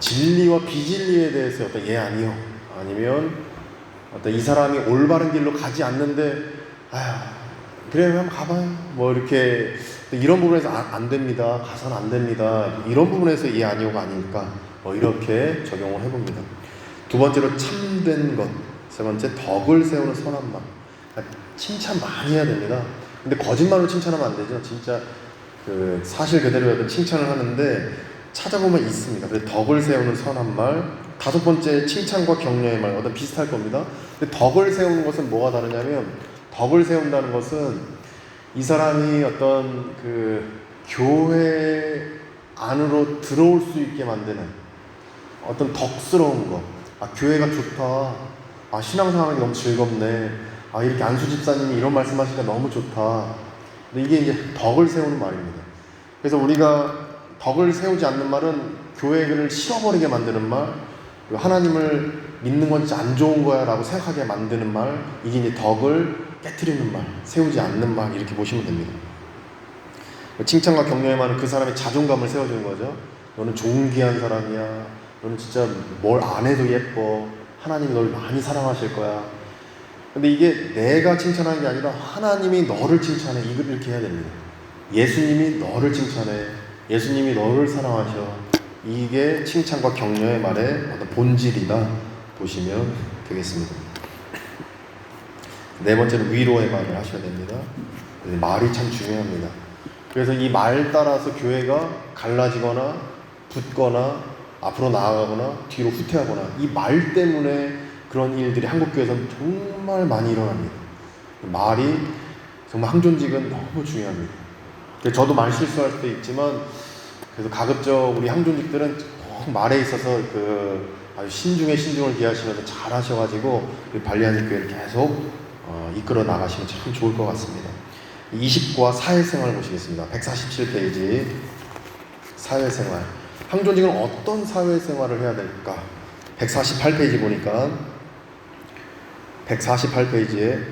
진리와 비진리에 대해서 어떤 예, 아니요. 아니면 어떤 이 사람이 올바른 길로 가지 않는데 그래 한번 가봐요. 뭐 이렇게 이런 부분에서 안 됩니다. 가서는 안 됩니다. 이런 부분에서 예, 아니요가 아닐까. 이렇게 적용을 해봅니다. 두 번째로 참된 것. 세 번째 덕을 세우는 선한 말. 칭찬 많이 해야 됩니다. 근데 거짓말로 칭찬하면 안 되죠. 진짜 사실 그대로 어떤 칭찬을 하는데 찾아보면 있습니다. 그래서 덕을 세우는 선한 말. 5번째 칭찬과 격려의 말. 어떤 비슷할 겁니다. 근데 덕을 세우는 것은 뭐가 다르냐면, 덕을 세운다는 것은 이 사람이 어떤 교회 안으로 들어올 수 있게 만드는 어떤 덕스러운 거. 교회가 좋다. 신앙생활이 너무 즐겁네. 이렇게 안수 집사님이 이런 말씀하시니까 너무 좋다. 근데 이게 이제 덕을 세우는 말입니다. 그래서 우리가 덕을 세우지 않는 말은 교회를 실어버리게 만드는 말, 하나님을 믿는 건 진짜 안 좋은 거야 라고 생각하게 만드는 말, 이게 이제 덕을 깨트리는 말, 세우지 않는 말, 이렇게 보시면 됩니다. 칭찬과 격려의 말은 그 사람의 자존감을 세워주는 거죠. 너는 존귀한 사람이야. 너는 진짜 뭘 안 해도 예뻐. 하나님이 널 많이 사랑하실 거야. 근데 이게 내가 칭찬하는 게 아니라 하나님이 너를 칭찬해. 이렇게 해야 됩니다. 예수님이 너를 칭찬해. 예수님이 너를 사랑하셔. 이게 칭찬과 격려의 말의 어떤 본질이다 보시면 되겠습니다. 네 번째는 위로의 말을 하셔야 됩니다. 말이 참 중요합니다. 그래서 이 말 따라서 교회가 갈라지거나 붙거나 앞으로 나아가거나 뒤로 후퇴하거나 이 말 때문에 그런 일들이 한국교회에서는 정말 많이 일어납니다. 말이 정말 항존직은 너무 중요합니다. 저도 말 실수할 때 있지만 그래서 가급적 우리 항존직들은 말에 있어서 아주 신중에 신중을 기하시면서 잘 하셔가지고 발리안직 교회를 계속 이끌어 나가시면 참 좋을 것 같습니다. 20과 사회생활 보시겠습니다. 147페이지 사회생활. 항존직은 어떤 사회생활을 해야 될까? 148페이지 보니까 148페이지에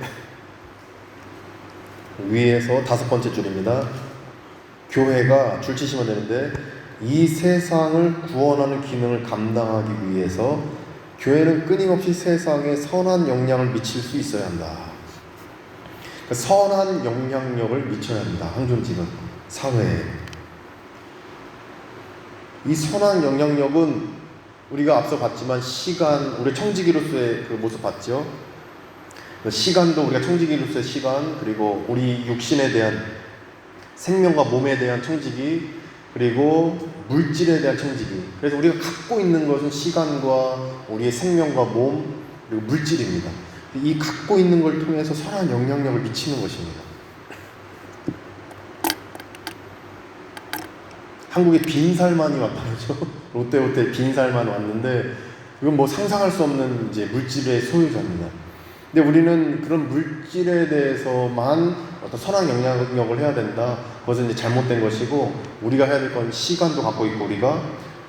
위에서 5번째 줄입니다. 교회가 줄 치시면 되는데 이 세상을 구원하는 기능을 감당하기 위해서 교회는 끊임없이 세상에 선한 영향을 미칠 수 있어야 한다. 선한 영향력을 미쳐야 한다. 항존직은 사회에. 이 선한 영향력은 우리가 앞서 봤지만 시간, 우리 청지기로서의 그 모습 봤죠? 시간도 우리가 청지기로서의 시간, 그리고 우리 육신에 대한 생명과 몸에 대한 청지기, 그리고 물질에 대한 청지기. 그래서 우리가 갖고 있는 것은 시간과 우리의 생명과 몸, 그리고 물질입니다. 이 갖고 있는 걸 통해서 선한 영향력을 미치는 것입니다. 한국에 빈살만이 왔다죠. 롯데호텔 빈살만 왔는데 이건 뭐 상상할 수 없는 이제 물질의 소유자입니다. 근데 우리는 그런 물질에 대해서만 어떤 선한 영향력을 해야 된다. 그것은 이제 잘못된 것이고 우리가 해야 될 건 시간도 갖고 있고 우리가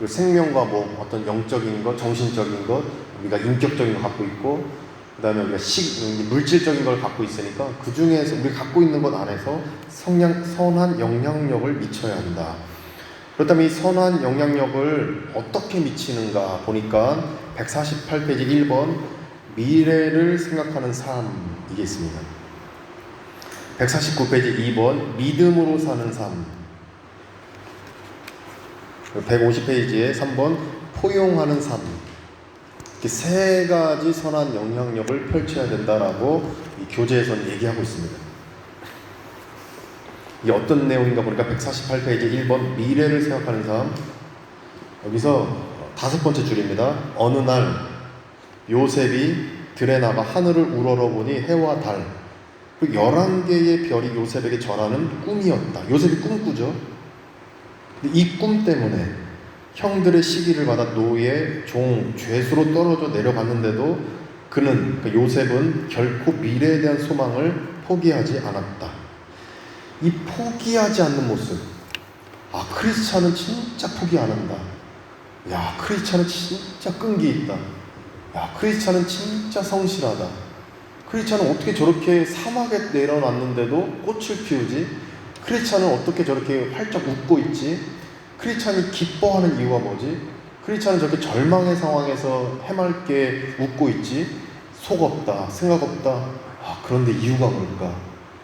생명과 뭐 어떤 영적인 것, 정신적인 것, 우리가 인격적인 걸 갖고 있고 그 다음에 우리가 물질적인 걸 갖고 있으니까 그 중에서 우리가 갖고 있는 것 안에서 선한 영향력을 미쳐야 한다. 그렇다면 이 선한 영향력을 어떻게 미치는가 보니까 148페이지 1번 미래를 생각하는 삶 이게 있습니다. 149페이지 2번 믿음으로 사는 삶, 150페이지에 3번 포용하는 삶. 이렇게 세 가지 선한 영향력을 펼쳐야 된다라고 이 교재에서는 얘기하고 있습니다. 이게 어떤 내용인가 보니까 148페이지 1번 미래를 생각하는 삶. 여기서 5번째 줄입니다. 어느 날 요셉이 들에 나가 하늘을 우러러보니 해와 달, 그 11개의 별이 요셉에게 전하는 꿈이었다. 요셉이 꿈꾸죠. 근데 이 꿈 때문에 형들의 시기를 받아 노예, 종, 죄수로 떨어져 내려갔는데도 그는, 요셉은 결코 미래에 대한 소망을 포기하지 않았다. 이 포기하지 않는 모습. 아, 크리스찬은 진짜 포기 안 한다. 야, 크리스찬은 진짜 끈기 있다. 야, 크리스찬은 진짜 성실하다. 크리스찬은 어떻게 저렇게 사막에 내려놨는데도 꽃을 피우지? 크리스찬은 어떻게 저렇게 활짝 웃고 있지? 크리스찬이 기뻐하는 이유가 뭐지? 크리스찬은 저렇게 절망의 상황에서 해맑게 웃고 있지? 속 없다, 생각 없다. 아, 그런데 이유가 뭘까?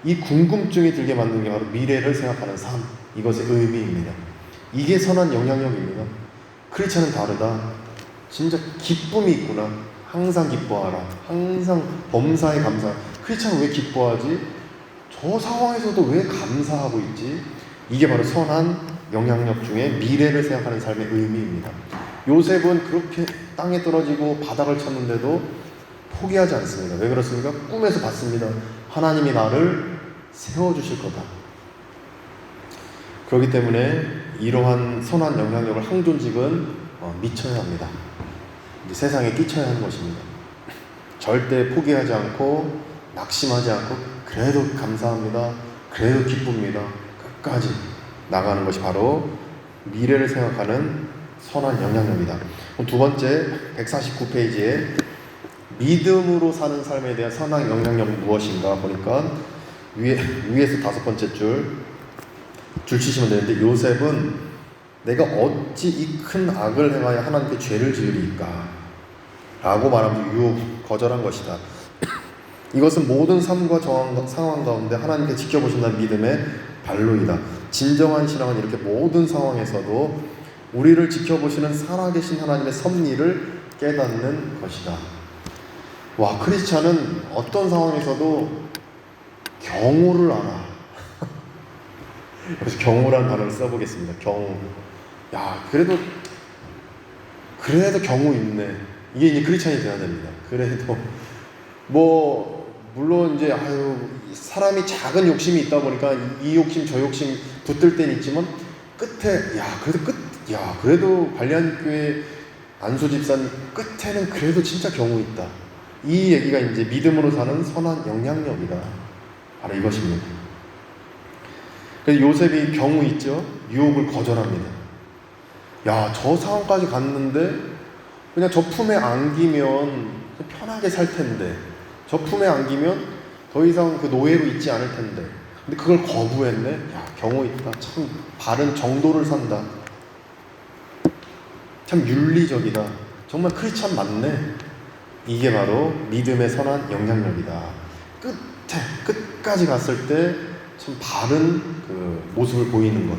이 궁금증이 들게 만드는 게 바로 미래를 생각하는 삶, 이것의 의미입니다. 이게 선한 영향력입니다. 크리스찬은 다르다. 진짜 기쁨이 있구나. 항상 기뻐하라. 항상 범사에 감사. 크리스찬은 왜 기뻐하지? 저 상황에서도 왜 감사하고 있지? 이게 바로 선한 영향력 중에 미래를 생각하는 삶의 의미입니다. 요셉은 그렇게 땅에 떨어지고 바닥을 쳤는데도 포기하지 않습니다. 왜 그렇습니까? 꿈에서 봤습니다. 하나님이 나를 세워주실 거다. 그렇기 때문에 이러한 선한 영향력을 항존직은 미쳐야 합니다. 이제 세상에 끼쳐야 하는 것입니다. 절대 포기하지 않고 낙심하지 않고 그래도 감사합니다. 그래도 기쁩니다. 끝까지 나가는 것이 바로 미래를 생각하는 선한 영향력이다. 두 번째 149페이지에 믿음으로 사는 삶에 대한 선한 영향력은 무엇인가 보니까 위에서 5번째 줄 치시면 되는데 요셉은 내가 어찌 이 큰 악을 행하여 하나님께 죄를 지으리까 라고 말하면서 유혹 거절한 것이다. 이것은 모든 삶과 상황 가운데 하나님께 지켜보신다는 믿음의 발로이다. 진정한 신앙은 이렇게 모든 상황에서도 우리를 지켜보시는 살아계신 하나님의 섭리를 깨닫는 것이다. 와, 크리스찬은 어떤 상황에서도 경우를 알아. 그래서 경우란 단어를 써보겠습니다. 경우. 야, 그래도 경우 있네. 이게 이제 크리스찬이 돼야 됩니다. 그래도 물론 이제 사람이 작은 욕심이 있다 보니까 이 욕심 저 욕심 붙들 때는 있지만 끝에 그래도 관리안교회 안수 집사님 끝에는 그래도 진짜 경우 있다. 이 얘기가 이제 믿음으로 사는 선한 영향력이다. 바로 이것입니다. 그래서 요셉이 경우 있죠. 유혹을 거절합니다. 야, 저 상황까지 갔는데 그냥 저 품에 안기면 편하게 살 텐데, 저 품에 안기면 더 이상 그 노예로 있지 않을 텐데, 근데 그걸 거부했네. 야, 경우 있다. 참 바른 정도를 산다. 참 윤리적이다. 정말 크리스찬 맞네. 이게 바로 믿음의 선한 영향력이다. 끝까지 갔을 때 참 바른 그 모습을 보이는 것.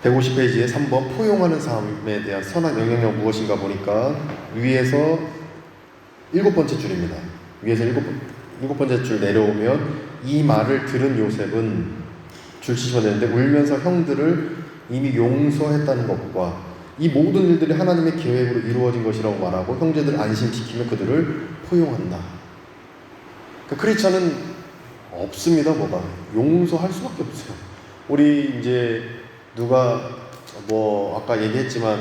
150페이지에 3번 포용하는 삶에 대한 선한 영향력 무엇인가 보니까 위에서 7번째 줄입니다. 위에서 7번째 줄 내려오면 이 말을 들은 요셉은 줄 치시면 되는데 울면서 형들을 이미 용서했다는 것과 이 모든 일들이 하나님의 계획으로 이루어진 것이라고 말하고 형제들을 안심시키며 그들을 포용한다. 그러니까 크리스찬은 없습니다. 용서할 수밖에 없어요. 우리 이제 누가 아까 얘기했지만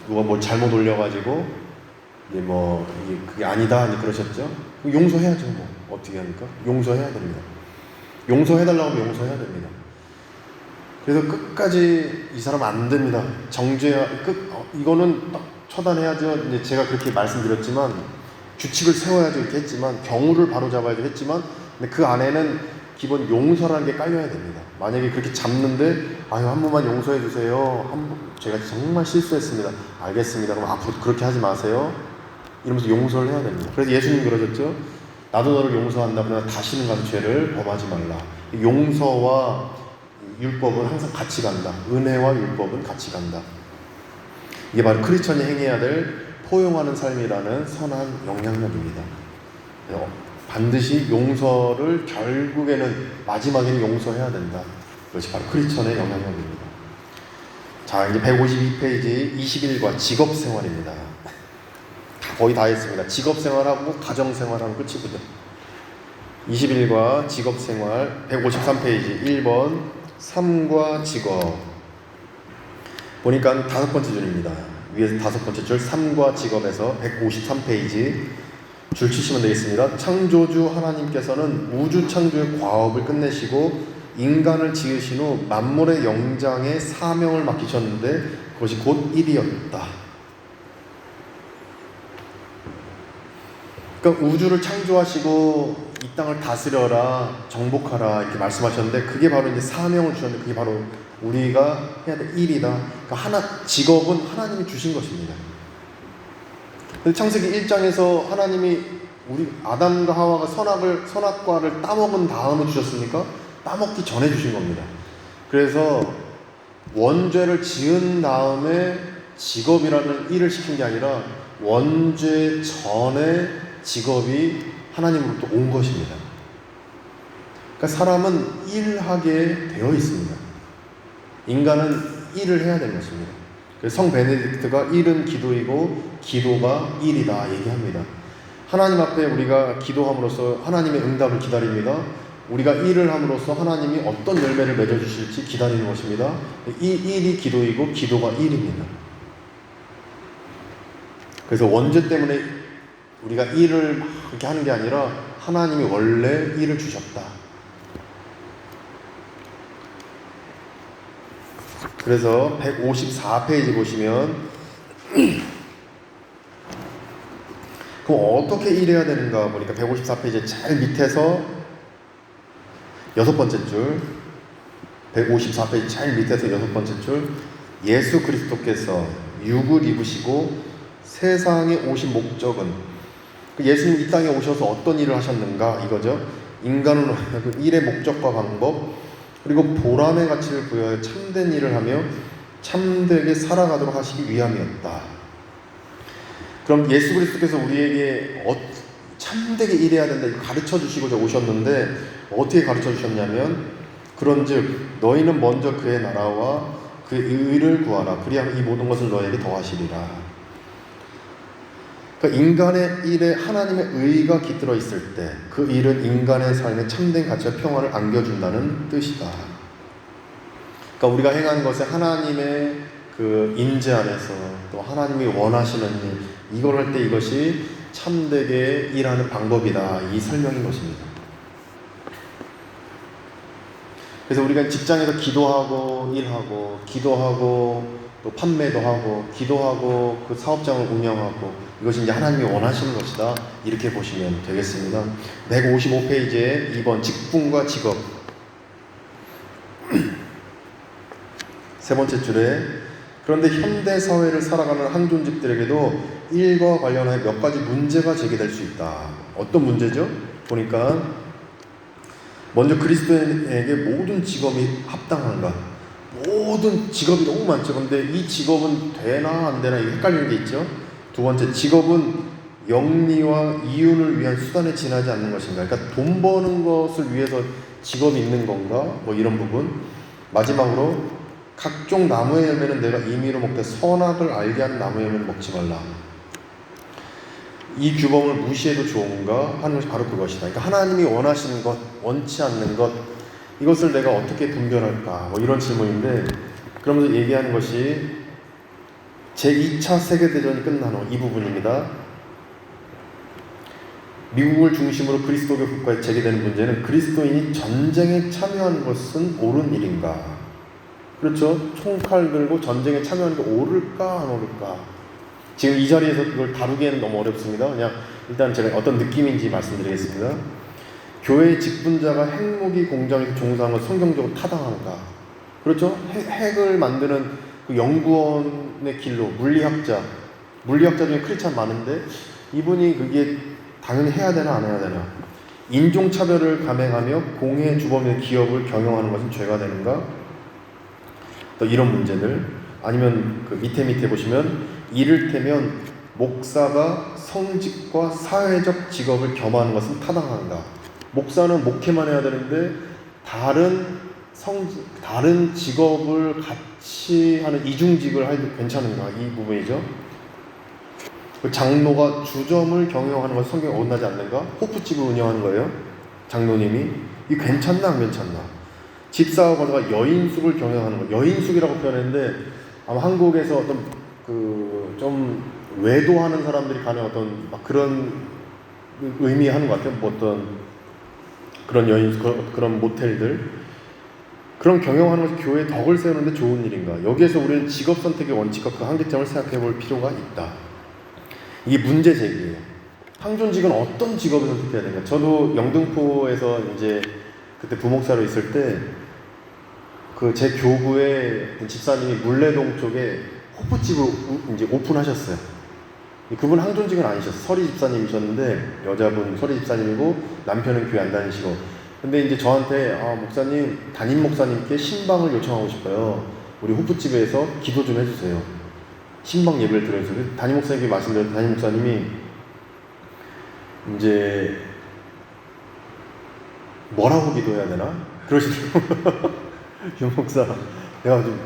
누가 뭘 잘못 올려가지고 이제 이게 그게 아니다 그러셨죠? 용서해야죠. 어떻게 합니까? 용서해야 됩니다. 용서해달라고 하면 용서해야 됩니다. 그래서 끝까지 이 사람 안 됩니다. 이거는 딱 처단해야죠. 이제 제가 그렇게 말씀드렸지만 규칙을 세워야죠 이렇게 했지만 경우를 바로잡아야죠 했지만 근데 그 안에는 기본 용서라는 게 깔려야 됩니다. 만약에 그렇게 잡는데 한 번만 용서해 주세요. 제가 정말 실수했습니다. 알겠습니다. 그럼 앞으로 그렇게 하지 마세요. 이러면서 용서를 해야 됩니다. 그래서 예수님 그러셨죠. 나도 너를 용서한다. 그러나 다시는 가서 죄를 범하지 말라. 용서와 율법은 항상 같이 간다. 은혜와 율법은 같이 간다. 이게 바로 크리스천이 행해야 될 포용하는 삶이라는 선한 영향력입니다. 반드시 용서를 결국에는 마지막에는 용서해야 된다. 그것이 바로 크리스천의 영향력입니다. 자, 이제 152페이지 21과 직업생활입니다. 거의 다 했습니다. 직업생활하고 가정생활하면 끝이거든요. 21과 직업생활 153페이지 1번 삶과 직업 보니까 5번째 줄입니다. 위에서 5번째 줄 삶과 직업에서 153페이지 줄 치시면 되겠습니다. 창조주 하나님께서는 우주 창조의 과업을 끝내시고 인간을 지으신 후 만물의 영장에 사명을 맡기셨는데 그것이 곧 일이었다. 그러니까 우주를 창조하시고 이 땅을 다스려라, 정복하라 이렇게 말씀하셨는데 그게 바로 이제 사명을 주셨는데 그게 바로 우리가 해야 될 일이다. 그러니까 직업은 하나님이 주신 것입니다. 창세기 1장에서 하나님이 우리 아담과 하와가 선악과를 따먹은 다음에 주셨습니까? 따먹기 전에 주신 겁니다. 그래서 원죄를 지은 다음에 직업이라는 일을 시킨 게 아니라 원죄 전에 직업이 하나님으로부터 온 것입니다. 그러니까 사람은 일하게 되어 있습니다. 인간은 일을 해야 되는 것입니다. 그래서 성 베네딕트가 일은 기도이고 기도가 일이다 얘기합니다. 하나님 앞에 우리가 기도함으로써 하나님의 응답을 기다립니다. 우리가 일을 함으로써 하나님이 어떤 열매를 맺어주실지 기다리는 것입니다. 이 일이 기도이고 기도가 일입니다. 그래서 원죄 때문에 우리가 일을 그렇게 하는 게 아니라 하나님이 원래 일을 주셨다. 그래서 154페이지 보시면 그럼 어떻게 일해야 되는가 보니까 154페이지 제일 밑에서 6번째 줄 154페이지 제일 밑에서 6번째 줄 예수 그리스도께서 육을 입으시고 세상에 오신 목적은 예수님 이 땅에 오셔서 어떤 일을 하셨는가 이거죠. 인간으로 하여금 일의 목적과 방법 그리고 보람의 가치를 부여하여 참된 일을 하며 참되게 살아가도록 하시기 위함이었다. 그럼 예수 그리스도께서 우리에게 참되게 일해야 된다 이거 가르쳐 주시고자 오셨는데 어떻게 가르쳐 주셨냐면, 그런즉 너희는 먼저 그의 나라와 그 의를 구하라. 그리하면 이 모든 것을 너희에게 더하시리라. 그러니까 인간의 일에 하나님의 의가 깃들어 있을 때 그 일은 인간의 삶에 참된 가치와 평안을 안겨준다는 뜻이다. 그러니까 우리가 행하는 것에 하나님의 그 인재 안에서 또 하나님이 원하시는 일, 이걸 할 때 이것이 참되게 일하는 방법이다, 이 설명인 것입니다. 그래서 우리가 직장에서 기도하고 일하고, 기도하고 또 판매도 하고, 기도하고 그 사업장을 운영하고, 이것이 이제 하나님이 원하시는 것이다, 이렇게 보시면 되겠습니다. 155페이지에 2번 직분과 직업, 세 번째 줄에, 그런데 현대 사회를 살아가는 항존직들에게도 일과 관련해 몇 가지 문제가 제기될 수 있다. 어떤 문제죠? 보니까 먼저 그리스도인에게 모든 직업이 합당한가? 모든 직업이 너무 많죠. 그런데 이 직업은 되나 안 되나, 이게 헷갈리는 게 있죠. 두 번째, 직업은 영리와 이윤을 위한 수단에 지나지 않는 것인가? 그러니까 돈 버는 것을 위해서 직업이 있는 건가? 뭐 이런 부분. 마지막으로, 각종 나무의 열매는 내가 임의로 먹되 선악을 알게 하는 나무의 열매는 먹지 말라. 이 규범을 무시해도 좋은가 하는 것이 바로 그것이다. 그러니까 하나님이 원하시는 것, 원치 않는 것, 이것을 내가 어떻게 분별할까, 뭐 이런 질문인데, 그러면서 얘기하는 것이 제2차 세계대전이 끝난 후 이 부분입니다. 미국을 중심으로 그리스도교 국가에 제기되는 문제는 그리스도인이 전쟁에 참여하는 것은 옳은 일인가? 그렇죠? 총칼 들고 전쟁에 참여하는 게 옳을까 안 옳을까? 지금 이 자리에서 그걸 다루기에는 너무 어렵습니다. 그냥 일단 제가 어떤 느낌인지 말씀드리겠습니다. 교회의 직분자가 핵무기 공장에서 종사하는 건 성경적으로 타당한가? 그렇죠? 핵을 만드는 그 연구원의 길로 물리학자 중에 크리스찬 많은데, 이분이 그게 당연히 해야 되나 안 해야 되나? 인종차별을 감행하며 공해 주범의 기업을 경영하는 것은 죄가 되는가? 또 이런 문제들. 아니면 그 밑에 보시면, 이를테면 목사가 성직과 사회적 직업을 겸하는 것은 타당한가? 목사는 목회만 해야 되는데 다른 직업을 같이 하는 이중직을 해도 괜찮은가? 이 부분이죠. 장로가 주점을 경영하는 것은 성경에 어긋나지 않는가? 호프집을 운영하는 거예요, 장로님이. 이 괜찮나 안 괜찮나? 집사와 권사가 여인숙을 경영하는 거, 여인숙이라고 표현했는데 아마 한국에서 어떤 그 좀 외도하는 사람들이 가는 어떤 막 그런 의미하는 것 같아요. 뭐 어떤 그런 여인숙, 그런 모텔들, 그런 경영하는 것이 교회의 덕을 세우는데 좋은 일인가? 여기에서 우리는 직업 선택의 원칙과 그 한계점을 생각해 볼 필요가 있다. 이게 문제 제기예요. 항존직은 어떤 직업을 선택해야 되는가? 저도 영등포에서 이제 그때 부목사로 있을 때 그 제 교구의 집사님이 물레동 쪽에 호프집을 이제 오픈하셨어요. 그분 항존직은 아니셨어요. 서리 집사님이셨는데, 여자분 서리 집사님이고 남편은 교회 안 다니시고. 근데 이제 저한테, 목사님, 담임 목사님께 신방을 요청하고 싶어요. 우리 호프집에서 기도 좀 해주세요. 신방 예배를 드려주세요. 담임 목사님께 말씀드렸더니 담임 목사님이 이제 뭐라고 기도해야 되나? 그러시더라고요. 유 목사, 내가 좀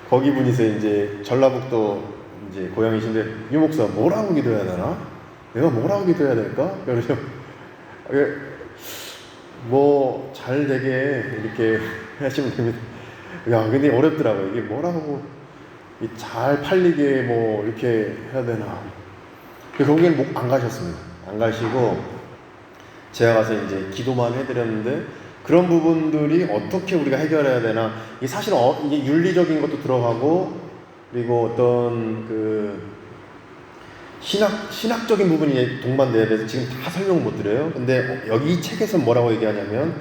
거기 분이세요. 이제 전라북도 이제 고향이신데, 유 목사 뭐라고 기도해야 되나? 내가 뭐라고 기도해야 될까? 그래서 뭐 잘 되게 이렇게 하시면 됩니다. 야, 근데 어렵더라고요. 이게 뭐라고 잘 팔리게 뭐 이렇게 해야 되나? 거기는 안 가셨습니다. 안 가시고 제가 가서 이제 기도만 해드렸는데, 그런 부분들이 어떻게 우리가 해결해야 되나? 이게 사실 이게 윤리적인 것도 들어가고, 그리고 어떤 그 신학적인 부분이 동반돼야 돼서 지금 다 설명을 못 드려요. 근데 여기 이 책에서 뭐라고 얘기하냐면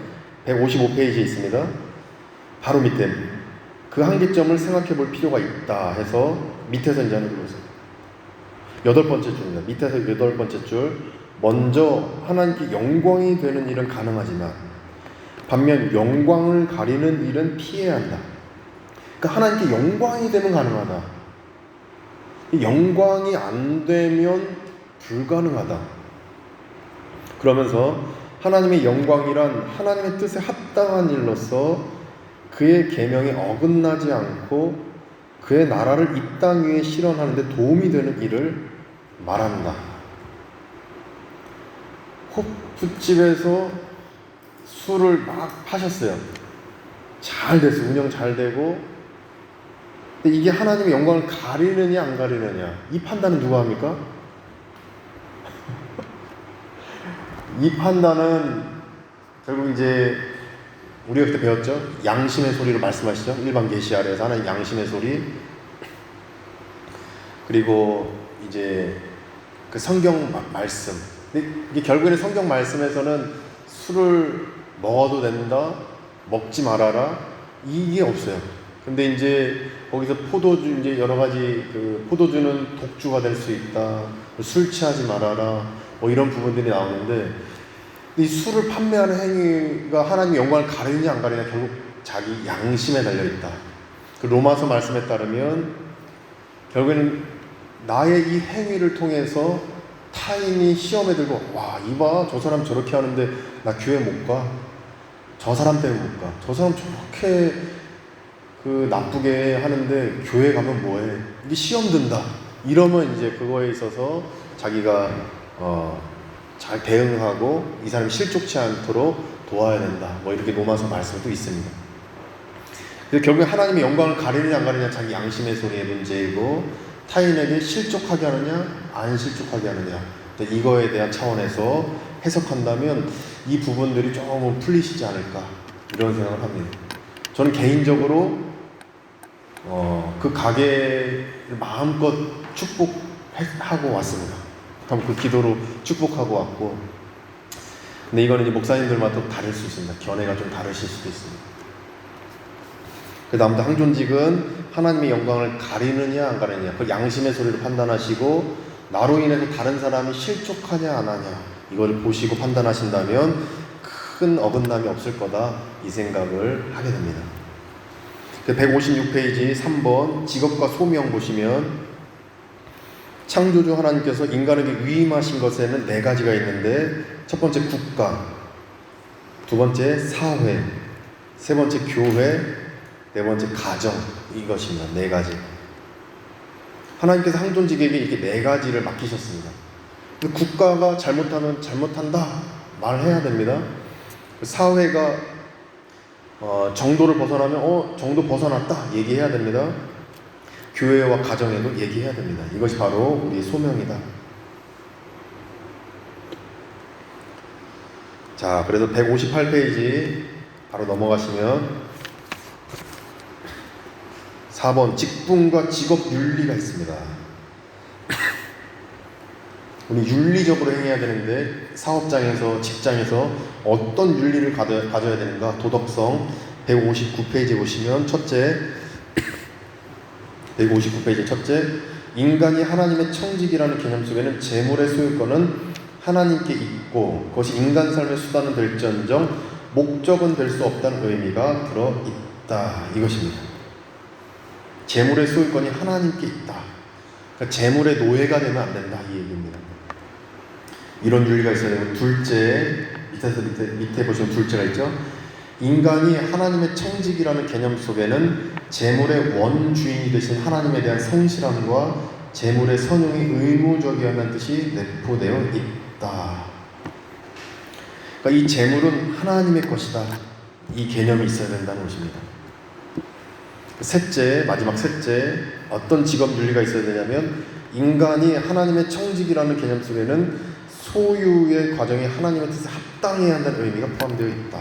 155페이지에 있습니다. 바로 밑에 그 한계점을 생각해 볼 필요가 있다 해서 밑에서 이제 하는 거죠. 8번째 줄입니다. 밑에서 8번째 줄. 먼저 하나님께 영광이 되는 일은 가능하지만 반면 영광을 가리는 일은 피해야 한다. 그러니까 하나님께 영광이 되면 가능하다. 영광이 안 되면 불가능하다. 그러면서 하나님의 영광이란 하나님의 뜻에 합당한 일로서 그의 계명에 어긋나지 않고 그의 나라를 이 땅 위에 실현하는 데 도움이 되는 일을 말한다. 호프집에서 술을 막 파셨어요. 잘 됐어요. 운영 잘 되고. 근데 이게 하나님의 영광을 가리느냐 안 가리느냐, 이 판단은 누가 합니까? 이 판단은 결국 이제 우리가 그때 배웠죠. 양심의 소리로 말씀하시죠. 일반 계시 아래에서 하나님 양심의 소리, 그리고 이제 그 성경 말씀. 근데 이게 결국에는 성경 말씀에서는 술을 먹어도 된다, 먹지 말아라, 이게 없어요. 근데 이제 거기서 포도주, 이제 여러 가지 그 포도주는 독주가 될 수 있다, 술 취하지 말아라, 뭐 이런 부분들이 나오는데, 이 술을 판매하는 행위가 하나님의 영광을 가리느냐 안 가리느냐 결국 자기 양심에 달려있다. 그 로마서 말씀에 따르면 결국에는 나의 이 행위를 통해서 타인이 시험에 들고, 와, 이봐, 저 사람 저렇게 하는데 나 교회 못 가, 저 사람 때문에 못 가, 저 사람 저렇게 그 나쁘게 하는데 교회 가면 뭐해, 이게 시험 든다, 이러면 이제 그거에 있어서 자기가 잘 대응하고 이 사람이 실족치 않도록 도와야 된다, 뭐 이렇게 로마서 말씀도 있습니다. 그래서 결국에 하나님의 영광을 가리느냐 안 가리느냐 자기 양심의 소리의 문제이고, 타인에게 실족하게 하느냐 안 실족하게 하느냐, 이거에 대한 차원에서 해석한다면 이 부분들이 조금 풀리시지 않을까, 이런 생각을 합니다. 저는 개인적으로 그 가게를 마음껏 축복하고 왔습니다. 그 기도로 축복하고 왔고, 근데 이거는 이제 목사님들마다 또 다를 수 있습니다. 견해가 좀 다르실 수도 있습니다. 그 다음부터 항존직은 하나님의 영광을 가리느냐 안 가리느냐, 그 양심의 소리로 판단하시고, 나로 인해서 다른 사람이 실족하냐 안 하냐, 이걸 보시고 판단하신다면 큰 어긋남이 없을 거다, 이 생각을 하게 됩니다. 156페이지 3번 직업과 소명 보시면, 창조주 하나님께서 인간에게 위임하신 것에는 4가지가 있는데, 첫 번째 국가, 두 번째 사회, 세 번째 교회, 네 번째 가정, 이것입니다. 4가지. 하나님께서 항존직에게 이렇게 4가지를 맡기셨습니다. 국가가 잘못하면 잘못한다 말해야 됩니다. 사회가 정도를 벗어나면 정도 벗어났다 얘기해야 됩니다. 교회와 가정에도 얘기해야 됩니다. 이것이 바로 우리의 소명이다. 자, 그래서 158페이지 바로 넘어가시면 4번 직분과 직업 윤리가 있습니다. 우리 윤리적으로 행해야 되는데, 사업장에서, 직장에서 어떤 윤리를 가져야 되는가, 도덕성. 159페이지에 보시면 첫째, 159페이지 첫째, 인간이 하나님의 청직이라는 개념 속에는 재물의 소유권은 하나님께 있고 그것이 인간 삶의 수단은 될지언정 목적은 될 수 없다는 의미가 들어있다, 이것입니다. 재물의 소유권이 하나님께 있다. 그러니까 재물의 노예가 되면 안 된다, 이 얘기입니다. 이런 윤리가 있어야 되고, 둘째, 밑에 보시면 둘째가 있죠. 인간이 하나님의 청직이라는 개념 속에는 재물의 원주인이 되신 하나님에 대한 성실함과 재물의 선용이 의무적이라는 뜻이 내포되어 있다. 그러니까 이 재물은 하나님의 것이다, 이 개념이 있어야 된다는 것입니다. 셋째, 마지막 셋째, 어떤 직업 윤리가 있어야 되냐면, 인간이 하나님의 청직이라는 개념 속에는 소유의 과정이 하나님의 뜻에 합당해야 한다는 의미가 포함되어 있다.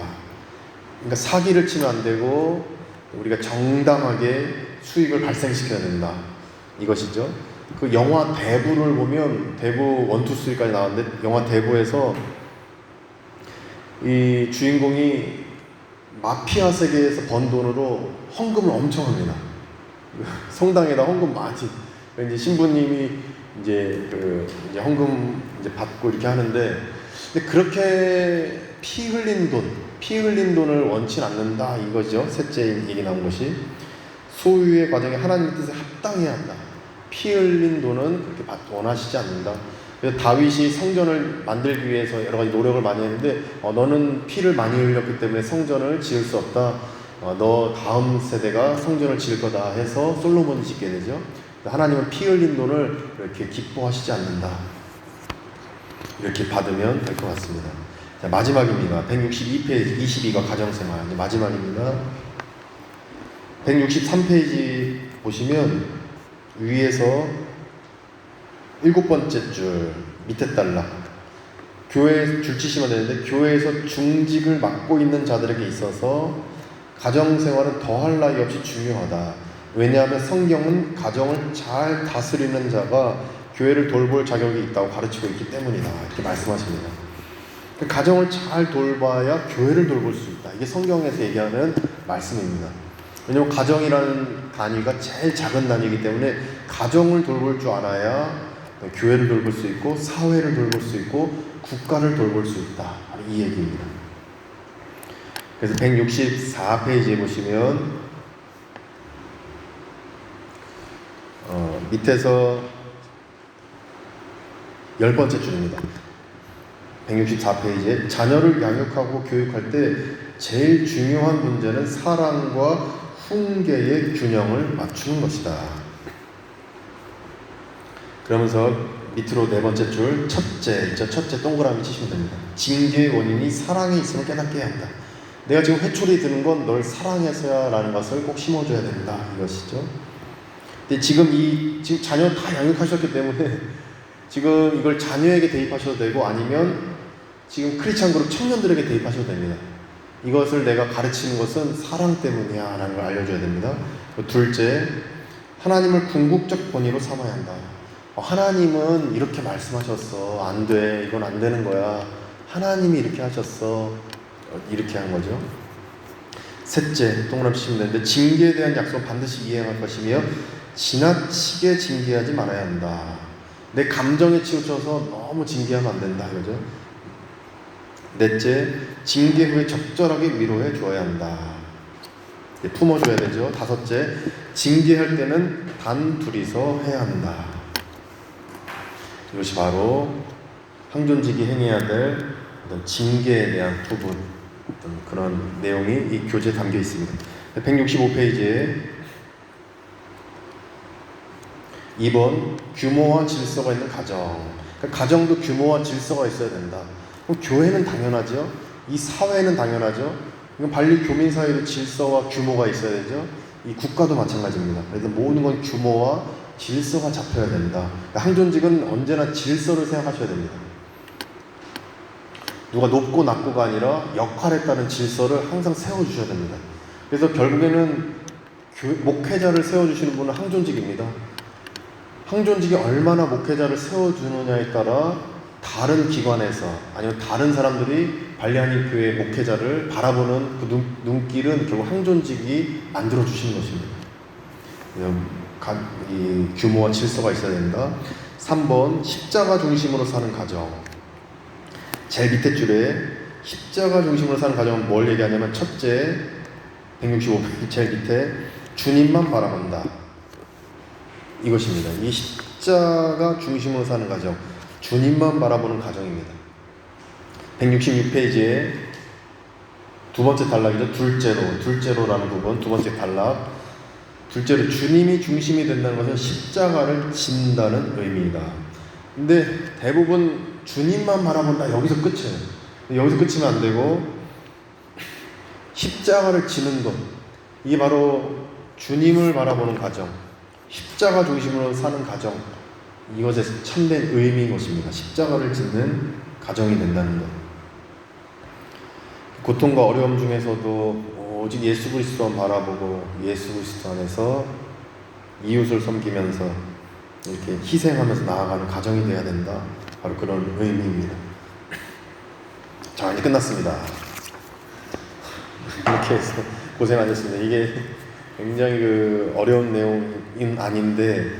그러니까 사기를 치면 안 되고, 우리가 정당하게 수익을 발생시켜야 된다, 이것이죠. 그 영화 대부를 보면, 대부 1, 2, 3까지 나왔는데, 영화 대부에서 이 주인공이 마피아 세계에서 번 돈으로 헌금을 엄청 합니다. 성당에다 헌금 많이. 이제 신부님이 이제 헌금 이제 받고 이렇게 하는데, 근데 그렇게 피 흘린 돈을 원치 않는다, 이거죠. 셋째 얘기 나온 것이, 소유의 과정에 하나님의 뜻에 합당해야 한다. 피 흘린 돈은 그렇게 원하시지 않는다. 그래서 다윗이 성전을 만들기 위해서 여러 가지 노력을 많이 했는데 너는 피를 많이 흘렸기 때문에 성전을 지을 수 없다. 너 다음 세대가 성전을 지을 거다 해서 솔로몬이 짓게 되죠. 하나님은 피 흘린 돈을 이렇게 기뻐하시지 않는다. 이렇게 받으면 될 것 같습니다. 자, 마지막입니다. 162페이지 22가 가정생활. 마지막입니다. 163페이지 보시면 위에서 7번째 줄 밑에 단락, 교회에 줄 치시면 되는데, 교회에서 중직을 맡고 있는 자들에게 있어서 가정생활은 더할 나위 없이 중요하다. 왜냐하면 성경은 가정을 잘 다스리는 자가 교회를 돌볼 자격이 있다고 가르치고 있기 때문이다. 이렇게 말씀하십니다. 가정을 잘 돌봐야 교회를 돌볼 수 있다. 이게 성경에서 얘기하는 말씀입니다. 왜냐하면 가정이라는 단위가 제일 작은 단위이기 때문에 가정을 돌볼 줄 알아야 교회를 돌볼 수 있고 사회를 돌볼 수 있고 국가를 돌볼 수 있다. 이 얘기입니다. 그래서 164페이지에 보시면 밑에서 10번째 줄입니다. 164페이지에 자녀를 양육하고 교육할 때 제일 중요한 문제는 사랑과 훈계의 균형을 맞추는 것이다. 그러면서 밑으로 4번째 줄 첫째 동그라미 치시면 됩니다. 징계의 원인이 사랑에 있음을 깨닫게 해야 한다. 내가 지금 회초리 드는 건 널 사랑해서야 라는 것을 꼭 심어줘야 된다. 이것이죠. 근데 지금 자녀 다 양육하셨기 때문에 지금 이걸 자녀에게 대입하셔도 되고 아니면 지금 크리스찬 그룹 청년들에게 대입하셔도 됩니다. 이것을 내가 가르치는 것은 사랑 때문이야 라는 걸 알려줘야 됩니다. 둘째, 하나님을 궁극적 본의로 삼아야 한다. 하나님은 이렇게 말씀하셨어. 안 돼. 이건 안 되는 거야. 하나님이 이렇게 하셨어. 이렇게 한 거죠. 셋째, 동그라미 치시면 되는데 징계에 대한 약속은 반드시 이행할 것이며 지나치게 징계하지 말아야 한다. 내 감정에 치우쳐서 너무 징계하면 안 된다. 이거죠. 넷째, 징계 후에 적절하게 위로해 주어야 한다. 품어줘야 되죠. 다섯째, 징계할 때는 단 둘이서 해야 한다. 이것이 바로 항존직이 행해야 될 어떤 징계에 대한 부분, 어떤 그런 내용이 이 교재에 담겨 있습니다. 165페이지에 2번 규모와 질서가 있는 가정. 그러니까 가정도 규모와 질서가 있어야 된다. 그럼 교회는 당연하죠. 이 사회는 당연하죠. 이건 발리 교민 사회도 질서와 규모가 있어야 되죠. 이 국가도 마찬가지입니다. 그래서 모든 건 규모와 질서가 잡혀야 된다. 그러니까 항존직은 언제나 질서를 생각하셔야 됩니다. 누가 높고 낮고가 아니라 역할에 따른 질서를 항상 세워주셔야 됩니다. 그래서 결국에는 목회자를 세워주시는 분은 항존직입니다. 항존직이 얼마나 목회자를 세워주느냐에 따라 다른 기관에서 아니면 다른 사람들이 발리하니 교회 목회자를 바라보는 그 눈길은 결국 항존직이 만들어주시는 것입니다. 이 규모와 질서가 있어야 된다. 3번 십자가 중심으로 사는 가정. 제일 밑에 줄에 십자가 중심으로 사는 가정은 뭘 얘기하냐면 첫째 165페이지 제일 밑에 주님만 바라본다. 이것입니다. 이 십자가 중심으로 사는 가정, 주님만 바라보는 가정입니다. 166페이지에 두 번째 단락이죠. 둘째로라는 부분, 두 번째 단락. 둘째로 주님이 중심이 된다는 것은 십자가를 진다는 의미이다. 근데 대부분 주님만 바라본다. 여기서 끝이에요. 여기서 끝이면 안 되고 십자가를 지는 것, 이게 바로 주님을 바라보는 가정, 십자가 중심으로 사는 가정, 이것의 참된 의미인 것입니다. 십자가를 짓는 가정이 된다는 것. 고통과 어려움 중에서도 오직 예수 그리스도만 바라보고 예수 그리스도 안에서 이웃을 섬기면서 이렇게 희생하면서 나아가는 가정이 되어야 된다. 바로 그런 의미입니다. 자, 이제 끝났습니다. 이렇게 해서 고생하셨습니다. 이게 굉장히 어려운 내용은 아닌데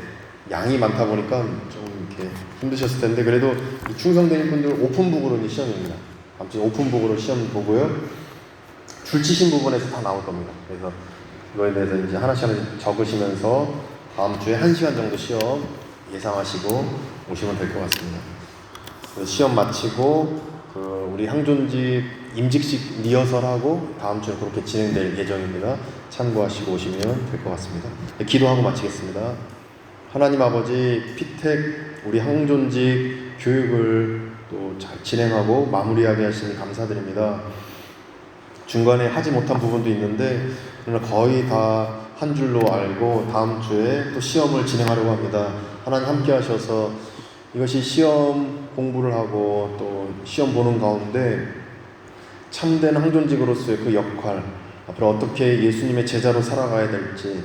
양이 많다 보니까 좀 이렇게 힘드셨을 텐데, 그래도 이 충성되는 분들 오픈북으로 이제 시험입니다. 아무튼 오픈북으로 시험 보고요. 줄치신 부분에서 다 나올 겁니다. 그래서 이거에 대해서 이제 하나씩 적으시면서 다음 주에 1시간 정도 시험 예상하시고 오시면 될 것 같습니다. 시험 마치고 우리 항존집 임직식 리허설하고 다음 주에 그렇게 진행될 예정입니다. 참고하시고 오시면 될 것 같습니다. 기도하고 마치겠습니다. 하나님 아버지, 피택 우리 항존집 교육을 또 잘 진행하고 마무리하게 하시니 감사드립니다. 중간에 하지 못한 부분도 있는데 거의 다 한 줄로 알고 다음 주에 또 시험을 진행하려고 합니다. 하나님 함께 하셔서 이것이 시험 공부를 하고 또 시험 보는 가운데 참된 항존직으로서의 그 역할, 앞으로 어떻게 예수님의 제자로 살아가야 될지,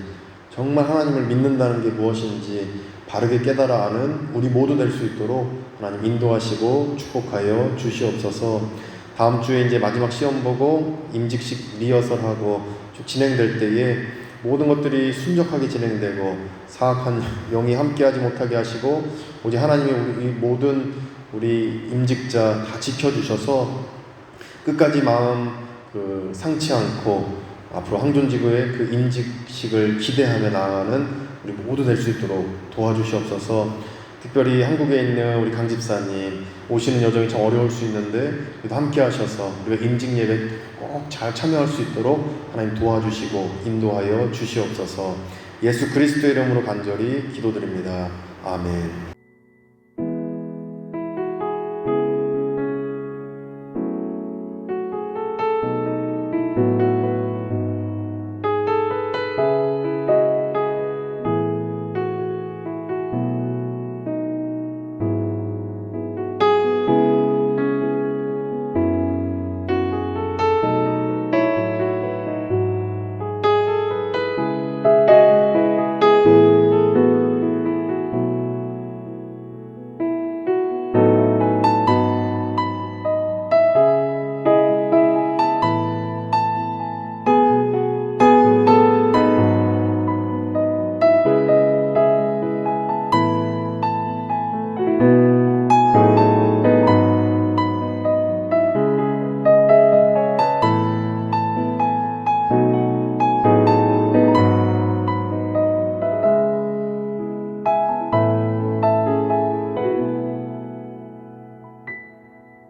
정말 하나님을 믿는다는 게 무엇인지 바르게 깨달아 아는 우리 모두 될 수 있도록 하나님 인도하시고 축복하여 주시옵소서. 다음 주에 이제 마지막 시험 보고 임직식 리허설하고 쭉 진행될 때에 모든 것들이 순적하게 진행되고 사악한 영이 함께하지 못하게 하시고 오직 하나님의 우리 모든 우리 임직자 다 지켜주셔서 끝까지 마음 상치 않고 앞으로 항존지구의 그 임직식을 기대하며 나아가는 우리 모두 될 수 있도록 도와주시옵소서. 특별히 한국에 있는 우리 강 집사님 오시는 여정이 참 어려울 수 있는데 그래도 함께 하셔서 우리가 임직 예배 꼭 잘 참여할 수 있도록 하나님 도와주시고 인도하여 주시옵소서. 예수 그리스도의 이름으로 간절히 기도드립니다. 아멘.